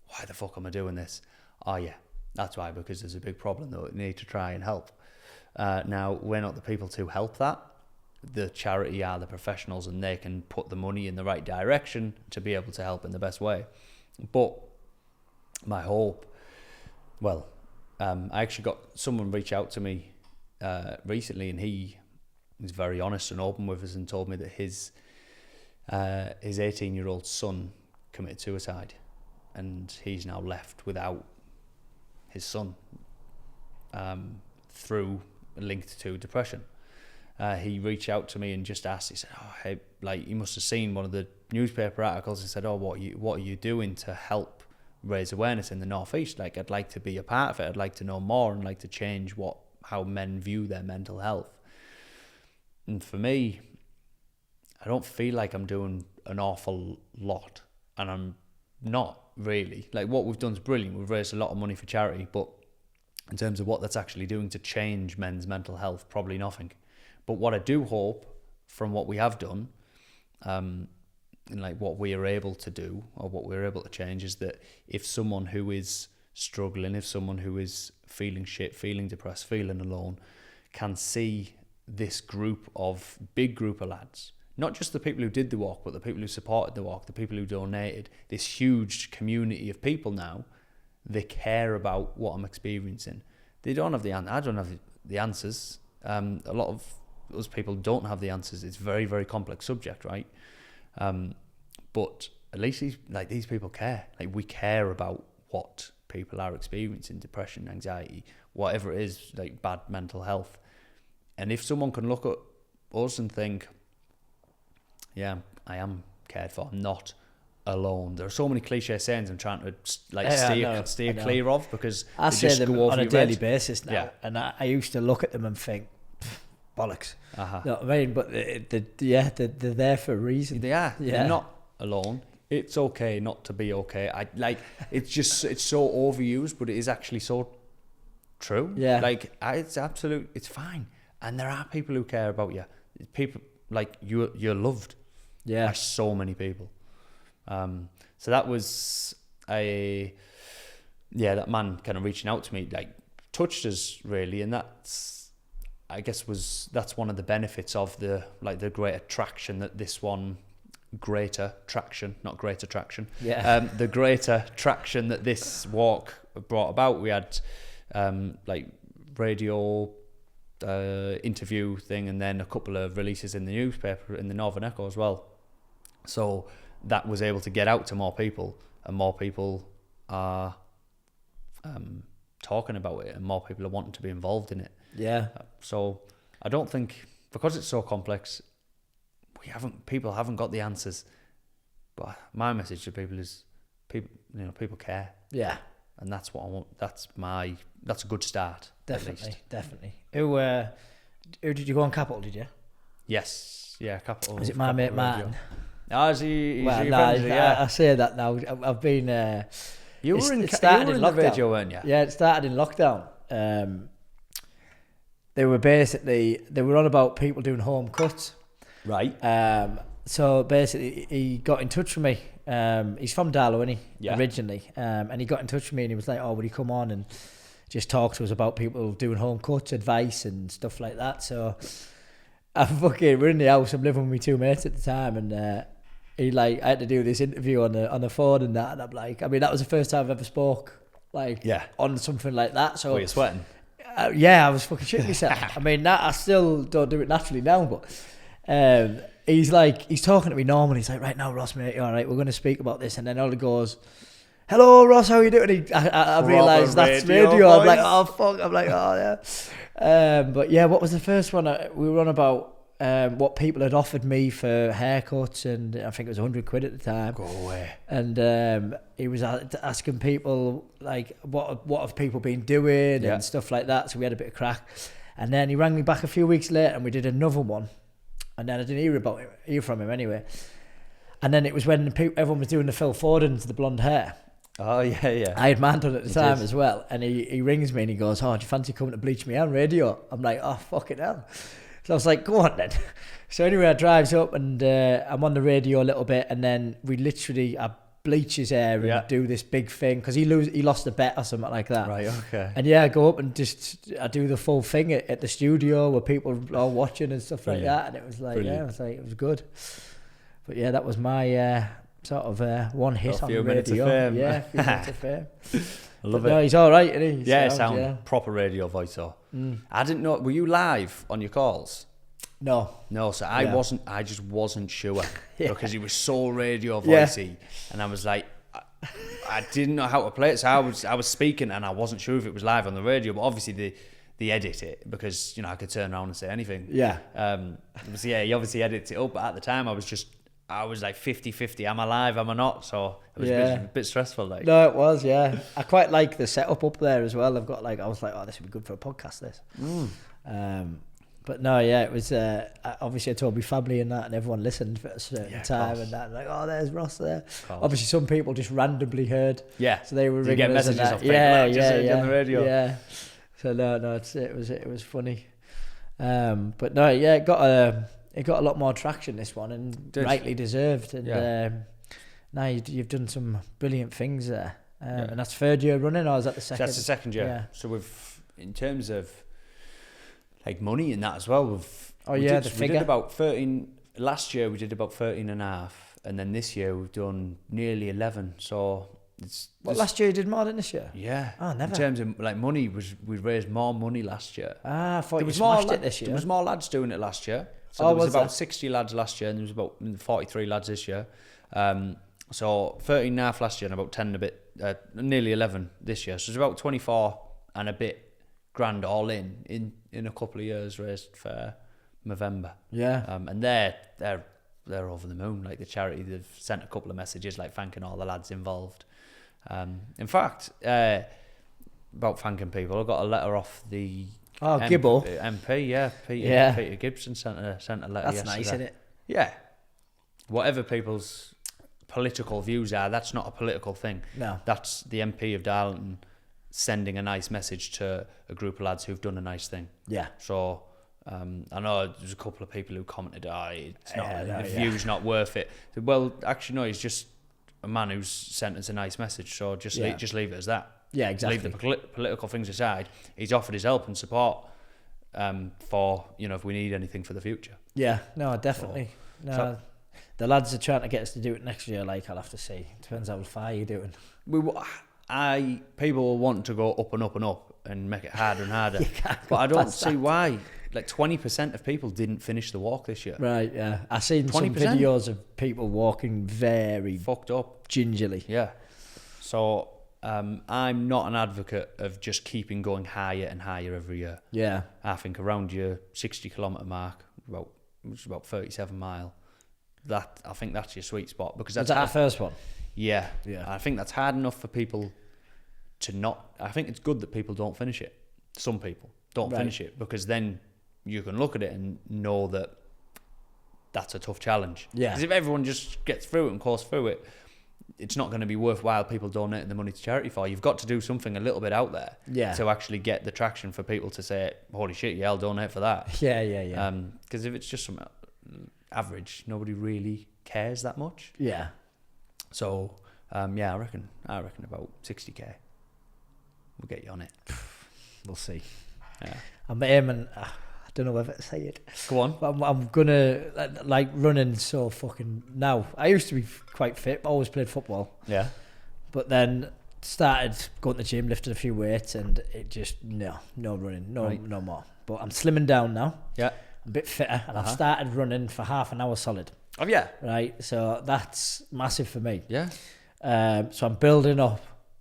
S2: why the fuck am I doing this? Oh yeah, that's why, because there's a big problem that we need to try and help. Now, we're not the people to help that. The charity are the professionals, and they can put the money in the right direction to be able to help in the best way. But my hope, I actually got someone reach out to me recently, and he was very honest and open with us and told me that his 18-year-old son committed suicide, and he's now left without his son through linked to depression. He reached out to me and just asked, he said, oh, hey, like, he must have seen one of the newspaper articles and said, oh, what are you doing to help raise awareness in the Northeast? Like, I'd like to be a part of it. I'd like to know more and like to change how men view their mental health. And for me, I don't feel like I'm doing an awful lot, and I'm not really. Like, what we've done is brilliant. We've raised a lot of money for charity, but in terms of what that's actually doing to change men's mental health, probably nothing. But what I do hope from what we have done, and like what we are able to do or what we're able to change, is that if someone who is struggling, if someone who is feeling shit, feeling depressed, feeling alone, can see this big group of lads, not just the people who did the walk, but the people who supported the walk, the people who donated, this huge community of people now, they care about what I'm experiencing. They don't have I don't have the answers. A lot of those people don't have the answers. It's a very, very complex subject, right? But at least these people care. Like, we care about what people are experiencing, depression, anxiety, whatever it is, like bad mental health. And if someone can look at us and think, yeah, I am cared for, I'm not alone. There are so many cliche sayings I'm trying to steer clear of, because
S1: I say
S2: just
S1: them
S2: go over
S1: on a
S2: your
S1: daily
S2: head.
S1: basis now,
S2: Yeah.
S1: and I used to look at them and think, bollocks.
S2: Uh-huh.
S1: You know what I mean? But they're there for a reason.
S2: They are.
S1: Yeah.
S2: They're not alone. It's okay not to be okay. It's so overused, but it is actually so true.
S1: Yeah.
S2: Like, it's fine. And there are people who care about you. People like you're loved.
S1: Yeah.
S2: By so many people. So that was that man kind of reaching out to me, like, touched us really, and that's one of the benefits of the great attraction that this one, greater traction, not great attraction.
S1: Yeah.
S2: The greater traction that this walk brought about. We had radio interview thing, and then a couple of releases in the newspaper, in the Northern Echo as well. So that was able to get out to more people, and more people are talking about it, and more people are wanting to be involved in it.
S1: Yeah.
S2: So I don't think, because it's so complex, people haven't got the answers. But my message to people is, people care.
S1: Yeah.
S2: And that's what I want. That's a good start.
S1: Definitely. Who did you go on Capital, did you?
S2: Yes. Yeah, Capital.
S1: Is it my mate Martin?
S2: Is he
S1: Well,
S2: your
S1: no,
S2: friend, is he? Yeah.
S1: I say that now. I've been
S2: You
S1: It
S2: were in
S1: started
S2: you were
S1: in
S2: in the
S1: lockdown.
S2: radio, weren't you?
S1: Yeah, it started in lockdown. They were on about people doing home cuts.
S2: Right.
S1: So basically, he got in touch with me. He's from Darlow, isn't he?
S2: Yeah.
S1: Originally. And he got in touch with me and he was like, oh, would he come on and just talk to us about people doing home cuts, advice and stuff like that. So we're in the house. I'm living with my two mates at the time, and I had to do this interview on the phone and that. And I'm like, I mean, that was the first time I've ever spoke on something like that. So
S2: Were you sweating?
S1: yeah, I was fucking shitting myself. I mean, I still don't do it naturally now, but he's talking to me normally. He's like, right now, Ross, mate, all right, we're going to speak about this. And then all he goes, hello, Ross, how are you doing? I realised that's radio. I'm like, oh, fuck. I'm like, oh, yeah. But yeah, what was the first one? We were on about what people had offered me for haircuts, and I think it was 100 quid at the time.
S2: Go away.
S1: And he was asking people, like, what have people been doing and stuff like that. So we had a bit of crack. And then he rang me back a few weeks later and we did another one. And then I didn't hear from him anyway. And then it was when everyone was doing the Phil Fordens, the blonde hair.
S2: Oh, yeah.
S1: I had man done at the time as well. And he rings me and he goes, oh, do you fancy coming to bleach me on radio? I'm like, oh, fucking hell. So I was like, go on then. So anyway, I drives up and I'm on the radio a little bit. And then I bleach his hair and do this big thing. Because he lost a bet or something like that.
S2: Right, okay.
S1: And yeah, I go up and I do the full thing at the studio where people are watching and stuff like that. And it was like, it was good. But yeah, that was my sort of one hit on the radio.
S2: Fame.
S1: Yeah, a few minutes of fame.
S2: I love it.
S1: No, he's all right, isn't he?
S2: Yeah, sound proper radio voice. So I didn't know. Were you live on your calls?
S1: No.
S2: So I wasn't. I just wasn't sure because he was so radio voicey, and I was like, I didn't know how to play it. So I was speaking, and I wasn't sure if it was live on the radio. But obviously they edit it because I could turn around and say anything. Yeah. He obviously edits it up. But at the time, I was like 50-50. Am I live? Am I not? So it was a bit stressful. Like. No,
S1: it was. Yeah, I quite like the setup up there as well. I was like, oh, this would be good for a podcast. This. But no, yeah, it was. Obviously, I told my family and that, and everyone listened for a certain time, and that, like, oh, there's Ross there. Obviously, some people just randomly heard.
S2: Yeah.
S1: So they were ringing
S2: get
S1: us
S2: messages
S1: and
S2: off people on the radio.
S1: Yeah. So no, it was funny. But no, yeah, it got a lot more traction, this one, and rightly deserved. And now you've done some brilliant things there. And that's third year running, or is that the second?
S2: That's the second year. Yeah. So in terms of like money and that as well, we did about 13 last year. We did about 13 and a half, and then this year we've done nearly 11. So
S1: last year you did more than this year?
S2: Yeah.
S1: Oh, never.
S2: In terms of like money, we raised more money last year.
S1: I thought you smashed it this year.
S2: There was more lads doing it last year. So there was about 60 lads last year, and there was about 43 lads this year. So 13 and a half last year, and about 10 and a bit, nearly 11 this year. So it's about 24 and a bit grand all in a couple of years raised for November. Yeah. And they're over the moon. Like the charity, they've sent a couple of messages like thanking all the lads involved. In fact, about thanking people, I got a letter off the
S1: Gibbo
S2: MP. Peter Gibson sent a letter.
S1: That's
S2: yesterday.
S1: nice, isn't it?
S2: Yeah. Whatever people's political views are, that's not a political thing. No. That's the MP of Darlington sending a nice message to a group of lads who've done a nice thing. Yeah. So I know there's a couple of people who commented, it's not the view's not worth it. Well, actually, no, he's just a man who's sent us a nice message. So just leave it as that. Yeah, exactly. Leave the political things aside. He's offered his help and support for if we need anything for the future. Yeah, no, definitely. The lads are trying to get us to do it next year. Like, I'll have to see. Depends how far you're doing. People want to go up and up and up and make it harder and harder. But I don't see why. Like 20% of people didn't finish the walk this year. Right, yeah. I've seen 20%? Some videos of people walking very fucked up, gingerly. Yeah. So I'm not an advocate of just keeping going higher and higher every year. Yeah. I think around your 60 kilometre mark, which is about 37 mile, I think that's your sweet spot, because that's the first one. Yeah. I think that's hard enough for people to not. I think it's good that people don't finish it. Some people don't finish it, because then you can look at it and know that that's a tough challenge. Yeah. Because if everyone just gets through it and course through it, it's not going to be worthwhile people donating the money to charity for. You've got to do something a little bit out there to actually get the traction for people to say, holy shit, yeah, I'll donate for that.
S1: Yeah.
S2: Because if it's just some average, nobody really cares that much.
S1: Yeah.
S2: So, I reckon about 60k will get you on it.
S1: We'll see.
S2: Yeah.
S1: I'm aiming... I don't know whether to say it.
S2: Go on.
S1: But I'm gonna like running so fucking now. I used to be quite fit. Always played football.
S2: Yeah.
S1: But then started going to the gym, lifted a few weights, and it just no running, no more. But I'm slimming down now.
S2: Yeah.
S1: I'm a bit fitter, and I've started running for half an hour solid.
S2: Oh yeah.
S1: Right. So that's massive for me.
S2: Yeah.
S1: So I'm building up.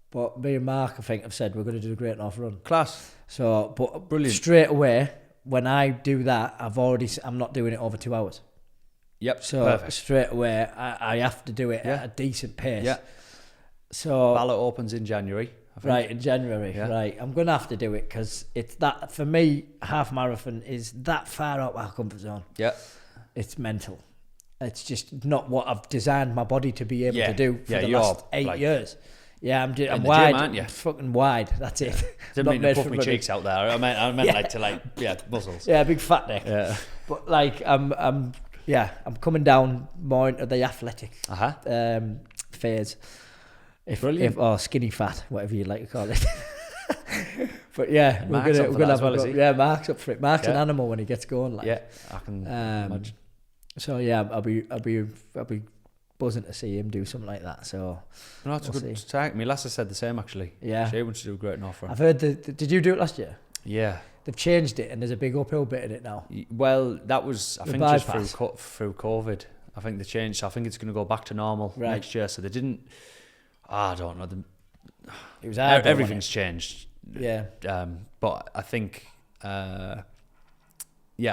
S1: But me and Mark, I think, have said we're going to do the Great North Run.
S2: Class.
S1: So, but
S2: brilliant.
S1: Straight away, when I do that, I'm not doing it over 2 hours.
S2: Yep.
S1: So perfect. Straight away, I have to do it at a decent pace.
S2: Yeah.
S1: So
S2: ballot opens in January. I think.
S1: Right, in January.
S2: Yeah.
S1: Right. I'm going to have to do it because it's that, for me, half marathon is that far out of our comfort zone.
S2: Yeah.
S1: It's mental. It's just not what I've designed my body to be able to do for the last 8 years. Yeah, I'm wide.
S2: Gym, aren't you?
S1: I'm fucking wide. That's it.
S2: Didn't mean to puff my cheeks out there. I meant muscles.
S1: Yeah, big fat neck.
S2: Yeah.
S1: But like I'm coming down more into the athletic phase.
S2: Brilliant.
S1: Or skinny fat, whatever you like to call it. But yeah, we're gonna have Mark's up for it. Mark's an animal when he gets going. Like.
S2: Yeah, I can imagine.
S1: So yeah, I'll be buzzing to see him do something like that. So
S2: no, that's a good tag. My lass said the same actually.
S1: Yeah,
S2: she wants to do a Great North Run.
S1: I've heard did you do it last year?
S2: Yeah,
S1: they've changed it and there's a big uphill bit in it now.
S2: Well, that was I think
S1: bypass.
S2: just through COVID. I think they changed. So I think it's going to go back to normal next year. So they didn't. I don't know.
S1: It was hard,
S2: everything's changed.
S1: Yeah.
S2: But I think. I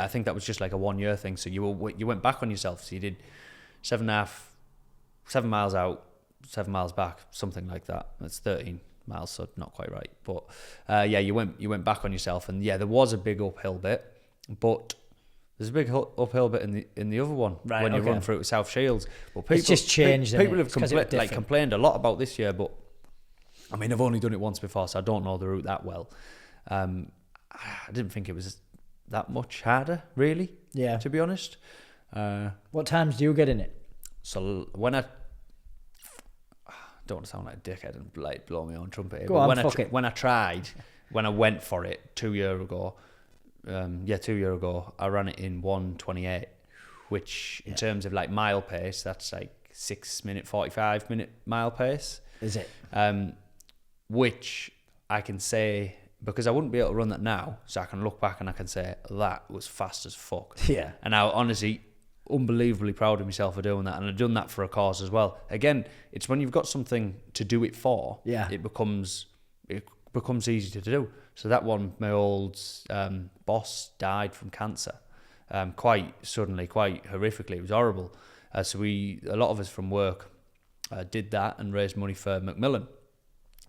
S2: think that was just like a 1 year thing. So you went back on yourself. So you did 7 miles out, 7 miles back, something like that. That's 13 miles, so not quite right. But you went back on yourself, and there was a big uphill bit, but there's a big uphill bit in the other one when you run through South Shields. But people,
S1: it's just changed.
S2: People have complained a lot about this year, but I mean I've only done it once before, so I don't know the route that well. I didn't think it was that much harder, really. Yeah. To be honest.
S1: What times do you get in it?
S2: So when I don't want to sound like a dickhead and like blow my own trumpet here, when I went for it 2 years ago, 2 years ago, I ran it in 1:28, which in terms of like mile pace, that's like 6 minute, 45 minute mile pace.
S1: Is it?
S2: Which I can say, because I wouldn't be able to run that now, so I can look back and I can say that was fast as fuck.
S1: Yeah.
S2: And I honestly, unbelievably proud of myself for doing that, and I've done that for a cause as well. Again, it's when you've got something to do it for, it becomes easy to do. So that one, my old boss died from cancer, quite suddenly, quite horrifically. It was horrible. So a lot of us from work did that and raised money for Macmillan.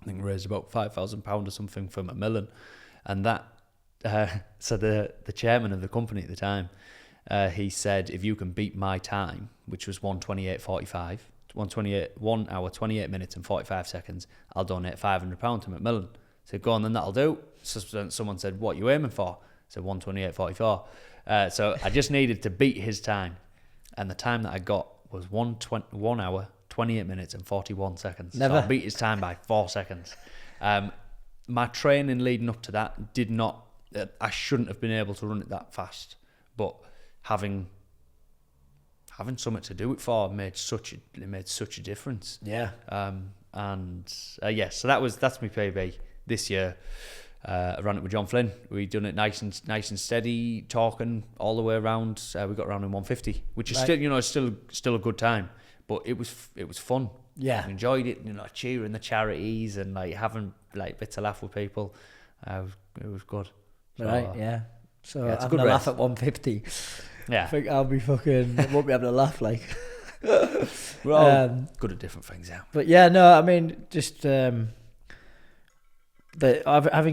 S2: I think we raised about £5,000 or something for Macmillan, and that. So the chairman of the company at the time. He said, if you can beat my time, which was 1:28:45, 1 hour, 28 minutes and 45 seconds, I'll donate £500 to Macmillan. So go on then, that'll do. So someone said, what are you aiming for? I said 1:28:44. So I just needed to beat his time. And the time that I got was 1 hour, 28 minutes and 41 seconds.
S1: Never.
S2: So I beat his time by 4 seconds. My training leading up to that did not, I shouldn't have been able to run it that fast. But having something to do it for made such a difference.
S1: Yeah.
S2: So that's my PB this year. I ran it with John Flynn. We done it nice and steady, talking all the way around. We got around in 150, which is still a good time. But it was fun.
S1: Yeah.
S2: I enjoyed it. Cheering the charities and like having like bits of laugh with people. It was good. So,
S1: right. Yeah. So
S2: it's
S1: having a laugh at 150.
S2: Yeah.
S1: I think I'll be won't be having a laugh like.
S2: We're all good at different things, yeah.
S1: But yeah, no, I mean, just having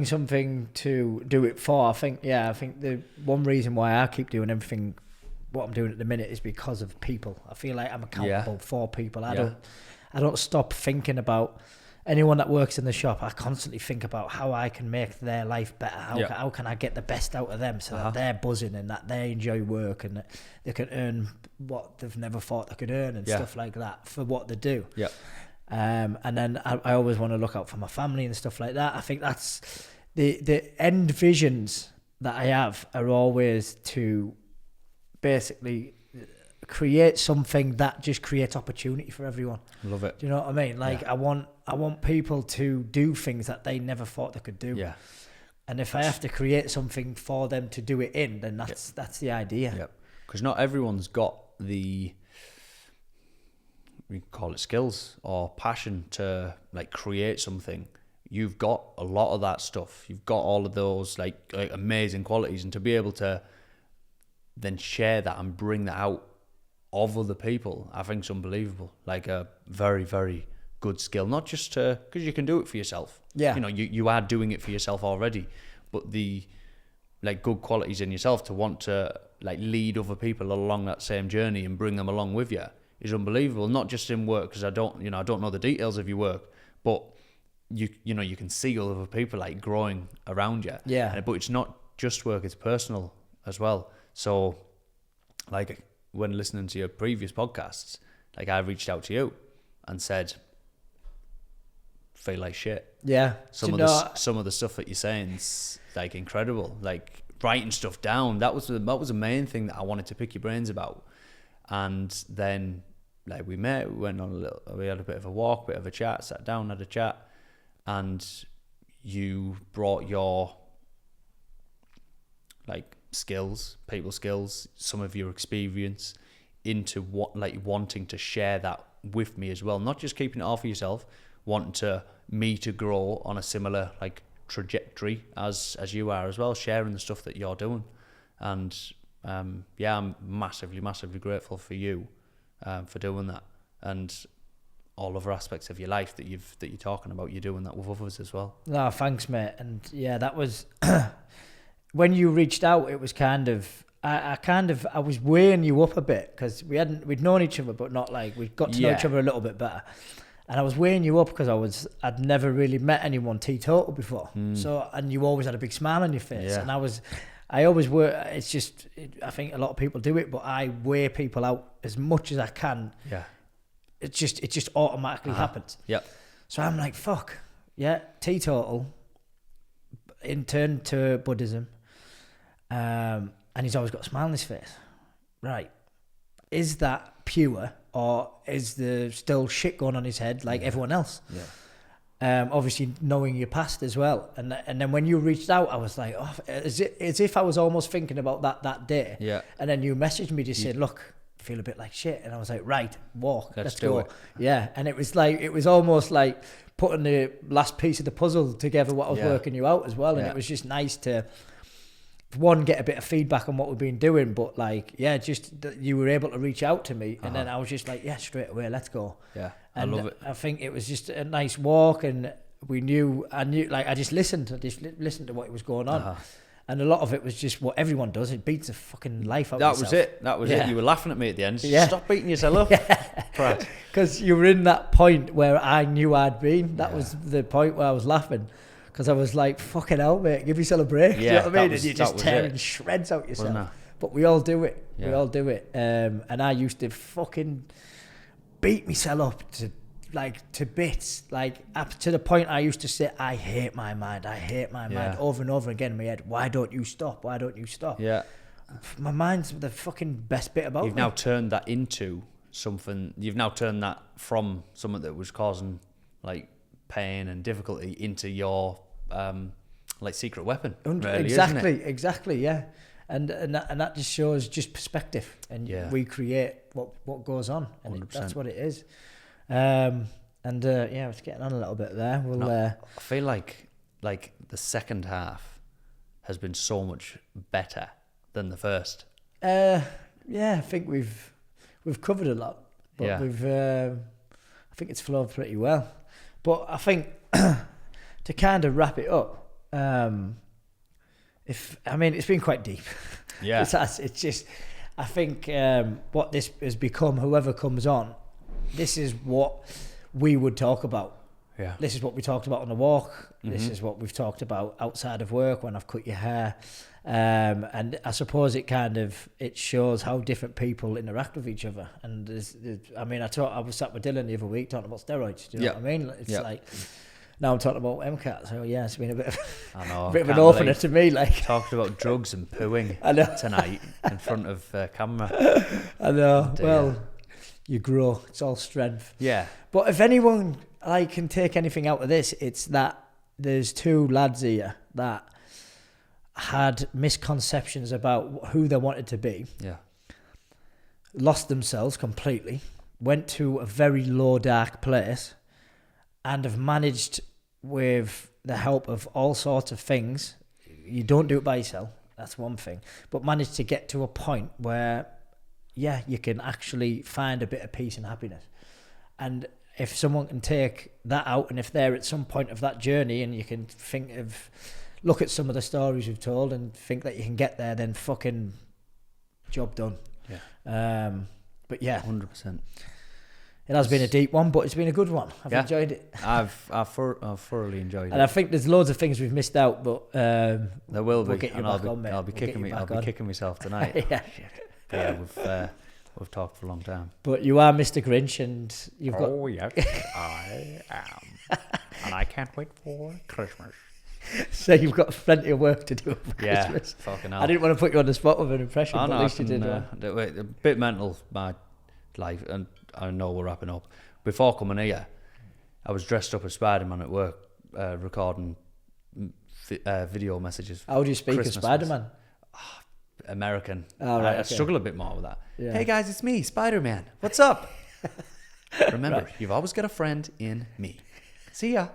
S1: something to do it for. I think the one reason why I keep doing everything, what I'm doing at the minute, is because of people. I feel like I'm accountable for people. I don't stop thinking about anyone that works in the shop. I constantly think about how I can make their life better. How can I get the best out of them so that they're buzzing and that they enjoy work and that they can earn what they've never thought they could earn and stuff like that for what they do.
S2: Yeah.
S1: And then I always want to look out for my family and stuff like that. I think that's the end visions that I have are always to basically create something that just creates opportunity for everyone.
S2: Love it.
S1: Do you know what I mean? Like I want people to do things that they never thought they could do.
S2: Yeah.
S1: And if I have to create something for them to do it in, then that's the idea.
S2: Yep. Because not everyone's got the, we can call it skills or passion to like create something. You've got a lot of that stuff. You've got all of those like amazing qualities, and to be able to then share that and bring that out of other people, I think it's unbelievable. Like a very, very good skill, not just to, because you can do it for yourself.
S1: Yeah.
S2: You know, you are doing it for yourself already, but the like good qualities in yourself to want to like lead other people along that same journey and bring them along with you is unbelievable. Not just in work, because I don't know the details of your work, but you can see all other people like growing around you.
S1: Yeah.
S2: But it's not just work, it's personal as well. So like when listening to your previous podcasts, like I reached out to you and said, feel like shit.
S1: Yeah.
S2: Some of the stuff that you're saying's like incredible. Like writing stuff down, that was the main thing that I wanted to pick your brains about. And then like we met, we went on we had a bit of a walk, bit of a chat, sat down, had a chat, and you brought your like skills, people skills, some of your experience into what like wanting to share that with me as well. Not just keeping it all for yourself, wanting me to grow on a similar like trajectory as you are as well, sharing the stuff that you're doing. And I'm massively grateful for you for doing that, and all other aspects of your life that you're talking about, you're doing that with others as well.
S1: No, thanks, mate. And yeah, that was when you reached out, it was kind of I was weighing you up a bit, because we'd known each other, but not like we'd got to know each other a little bit better. And I was weighing you up because I'd never really met anyone teetotal before. So, and you always had a big smile on your face.
S2: Yeah.
S1: And I always were, it's just, I think a lot of people do it, but I weigh people out as much as I can.
S2: Yeah.
S1: It just automatically happens.
S2: Yep.
S1: So I'm like, fuck, yeah, teetotal, in turn to Buddhism. And he's always got a smile on his face. Right. Is that pure, or is there still shit going on his head like everyone else? Yeah. Obviously knowing your past as well. And then when you reached out, I was like, oh, as if I was almost thinking about that day.
S2: Yeah.
S1: And then you messaged me, just said, look, I feel a bit like shit. And I was like, right, walk, let's
S2: do
S1: go.
S2: it.
S1: Yeah. And it was almost like putting the last piece of the puzzle together, what I was working you out as well. And it was just nice to, one, get a bit of feedback on what we've been doing, but like, yeah, just that you were able to reach out to me, and then I was just like, yeah, straight away, let's go.
S2: Yeah,
S1: and
S2: I love it.
S1: I think it was just a nice walk, and I knew, like, I just listened to what was going on, and a lot of it was just what everyone does. It beats the fucking life out of yourself.
S2: That was it. You were laughing at me at the end.
S1: Yeah.
S2: Stop beating yourself up.
S1: Because you were in that point where I knew I'd been. That was the point where I was laughing. Because I was like, fucking hell, mate, give yourself a break. Yeah, you know what I mean? And you're just tearing shreds out yourself. But we all do it. Yeah. We all do it. And I used to fucking beat myself up to bits. Like, up to the point I used to say, I hate my mind over and over again in my head. Why don't you stop? Why don't you stop?
S2: Yeah.
S1: My mind's the fucking best bit about
S2: You've now turned that into something. You've now turned that from something that was causing, like, pain and difficulty into your like secret weapon, really,
S1: exactly, yeah, and that just shows just perspective, and we create what goes on, and that's what it is. It's getting on a little bit there. I
S2: feel like the second half has been so much better than the first.
S1: I think we've covered a lot, but I think it's flowed pretty well. But I think to kind of wrap it up, it's been quite deep.
S2: Yeah.
S1: It's just, I think what this has become, whoever comes on, this is what we would talk about.
S2: Yeah.
S1: This is what we talked about on the walk. This is what we've talked about outside of work when I've cut your hair. And I suppose it shows how different people interact with each other. And I was sat with Dylan the other week talking about steroids. Do you know what I mean? It's like, now I'm talking about MCAT. So yeah, it's been a bit of, a bit of an opener to me. Like,
S2: talked about drugs and pooing tonight in front of camera.
S1: I know. Well, you grow. It's all strength.
S2: Yeah.
S1: But if anyone can take anything out of this, it's that there's two lads here that had misconceptions about who they wanted to be.
S2: Yeah.
S1: Lost themselves completely, went to a very low, dark place, and have managed, with the help of all sorts of things, you don't do it by yourself, that's one thing, but managed to get to a point where, you can actually find a bit of peace and happiness. And if someone can take that out, and if they're at some point of that journey, and you can look at some of the stories we've told and think that you can get there, then fucking job done.
S2: Yeah.
S1: But yeah,
S2: 100%.
S1: It has been a deep one, but it's been a good one. I've enjoyed it.
S2: I've thoroughly enjoyed it.
S1: And I think there's loads of things we've missed out, but
S2: there will be.
S1: We'll get you
S2: and
S1: back on, mate.
S2: I'll be kicking myself tonight.
S1: Yeah.
S2: We've talked for a long time.
S1: But you are Mr. Grinch, and you've got.
S2: Oh yes, I am, and I can't wait for Christmas.
S1: So you've got plenty of work to do for Christmas.
S2: Fucking hell.
S1: I didn't want to put you on the spot with an impression, but at least you did one.
S2: A bit mental, my life, and I know we're wrapping up. Before coming here, I was dressed up as Spider-Man at work, recording video messages.
S1: How do you speak as Spider-Man?
S2: American.
S1: Oh, right,
S2: I struggle a bit more with that.
S1: Yeah.
S2: Hey guys, it's me, Spider-Man. What's up? Remember, you've always got a friend in me. See ya.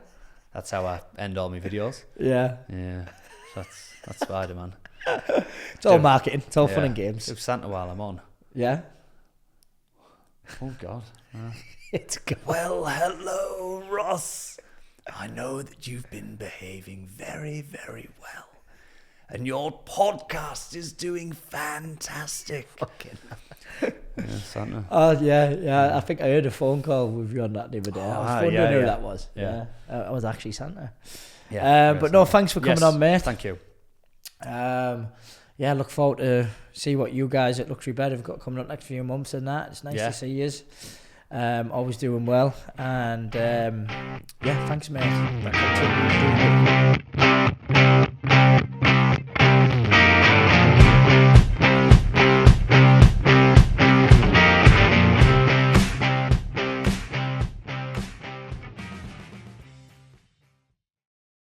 S2: That's how I end all my videos.
S1: Yeah.
S2: Yeah. That's Spider-Man.
S1: It's all marketing. It's all fun and games.
S2: Do Santa while I'm on.
S1: Yeah.
S2: Oh God.
S1: It's good.
S2: Well, hello, Ross. I know that you've been behaving very, very well. And your podcast is doing fantastic.
S1: Fucking
S2: Santa.
S1: Oh, yeah. I think I heard a phone call with you on that the other day. I was wondering who that was. Yeah. I was actually Santa.
S2: Yeah.
S1: But no, thanks for coming on, mate.
S2: Thank you.
S1: Look forward to see what you guys at Luxury Bed have got coming up next few months and that. It's nice to see you. Always doing well. And thanks, mate.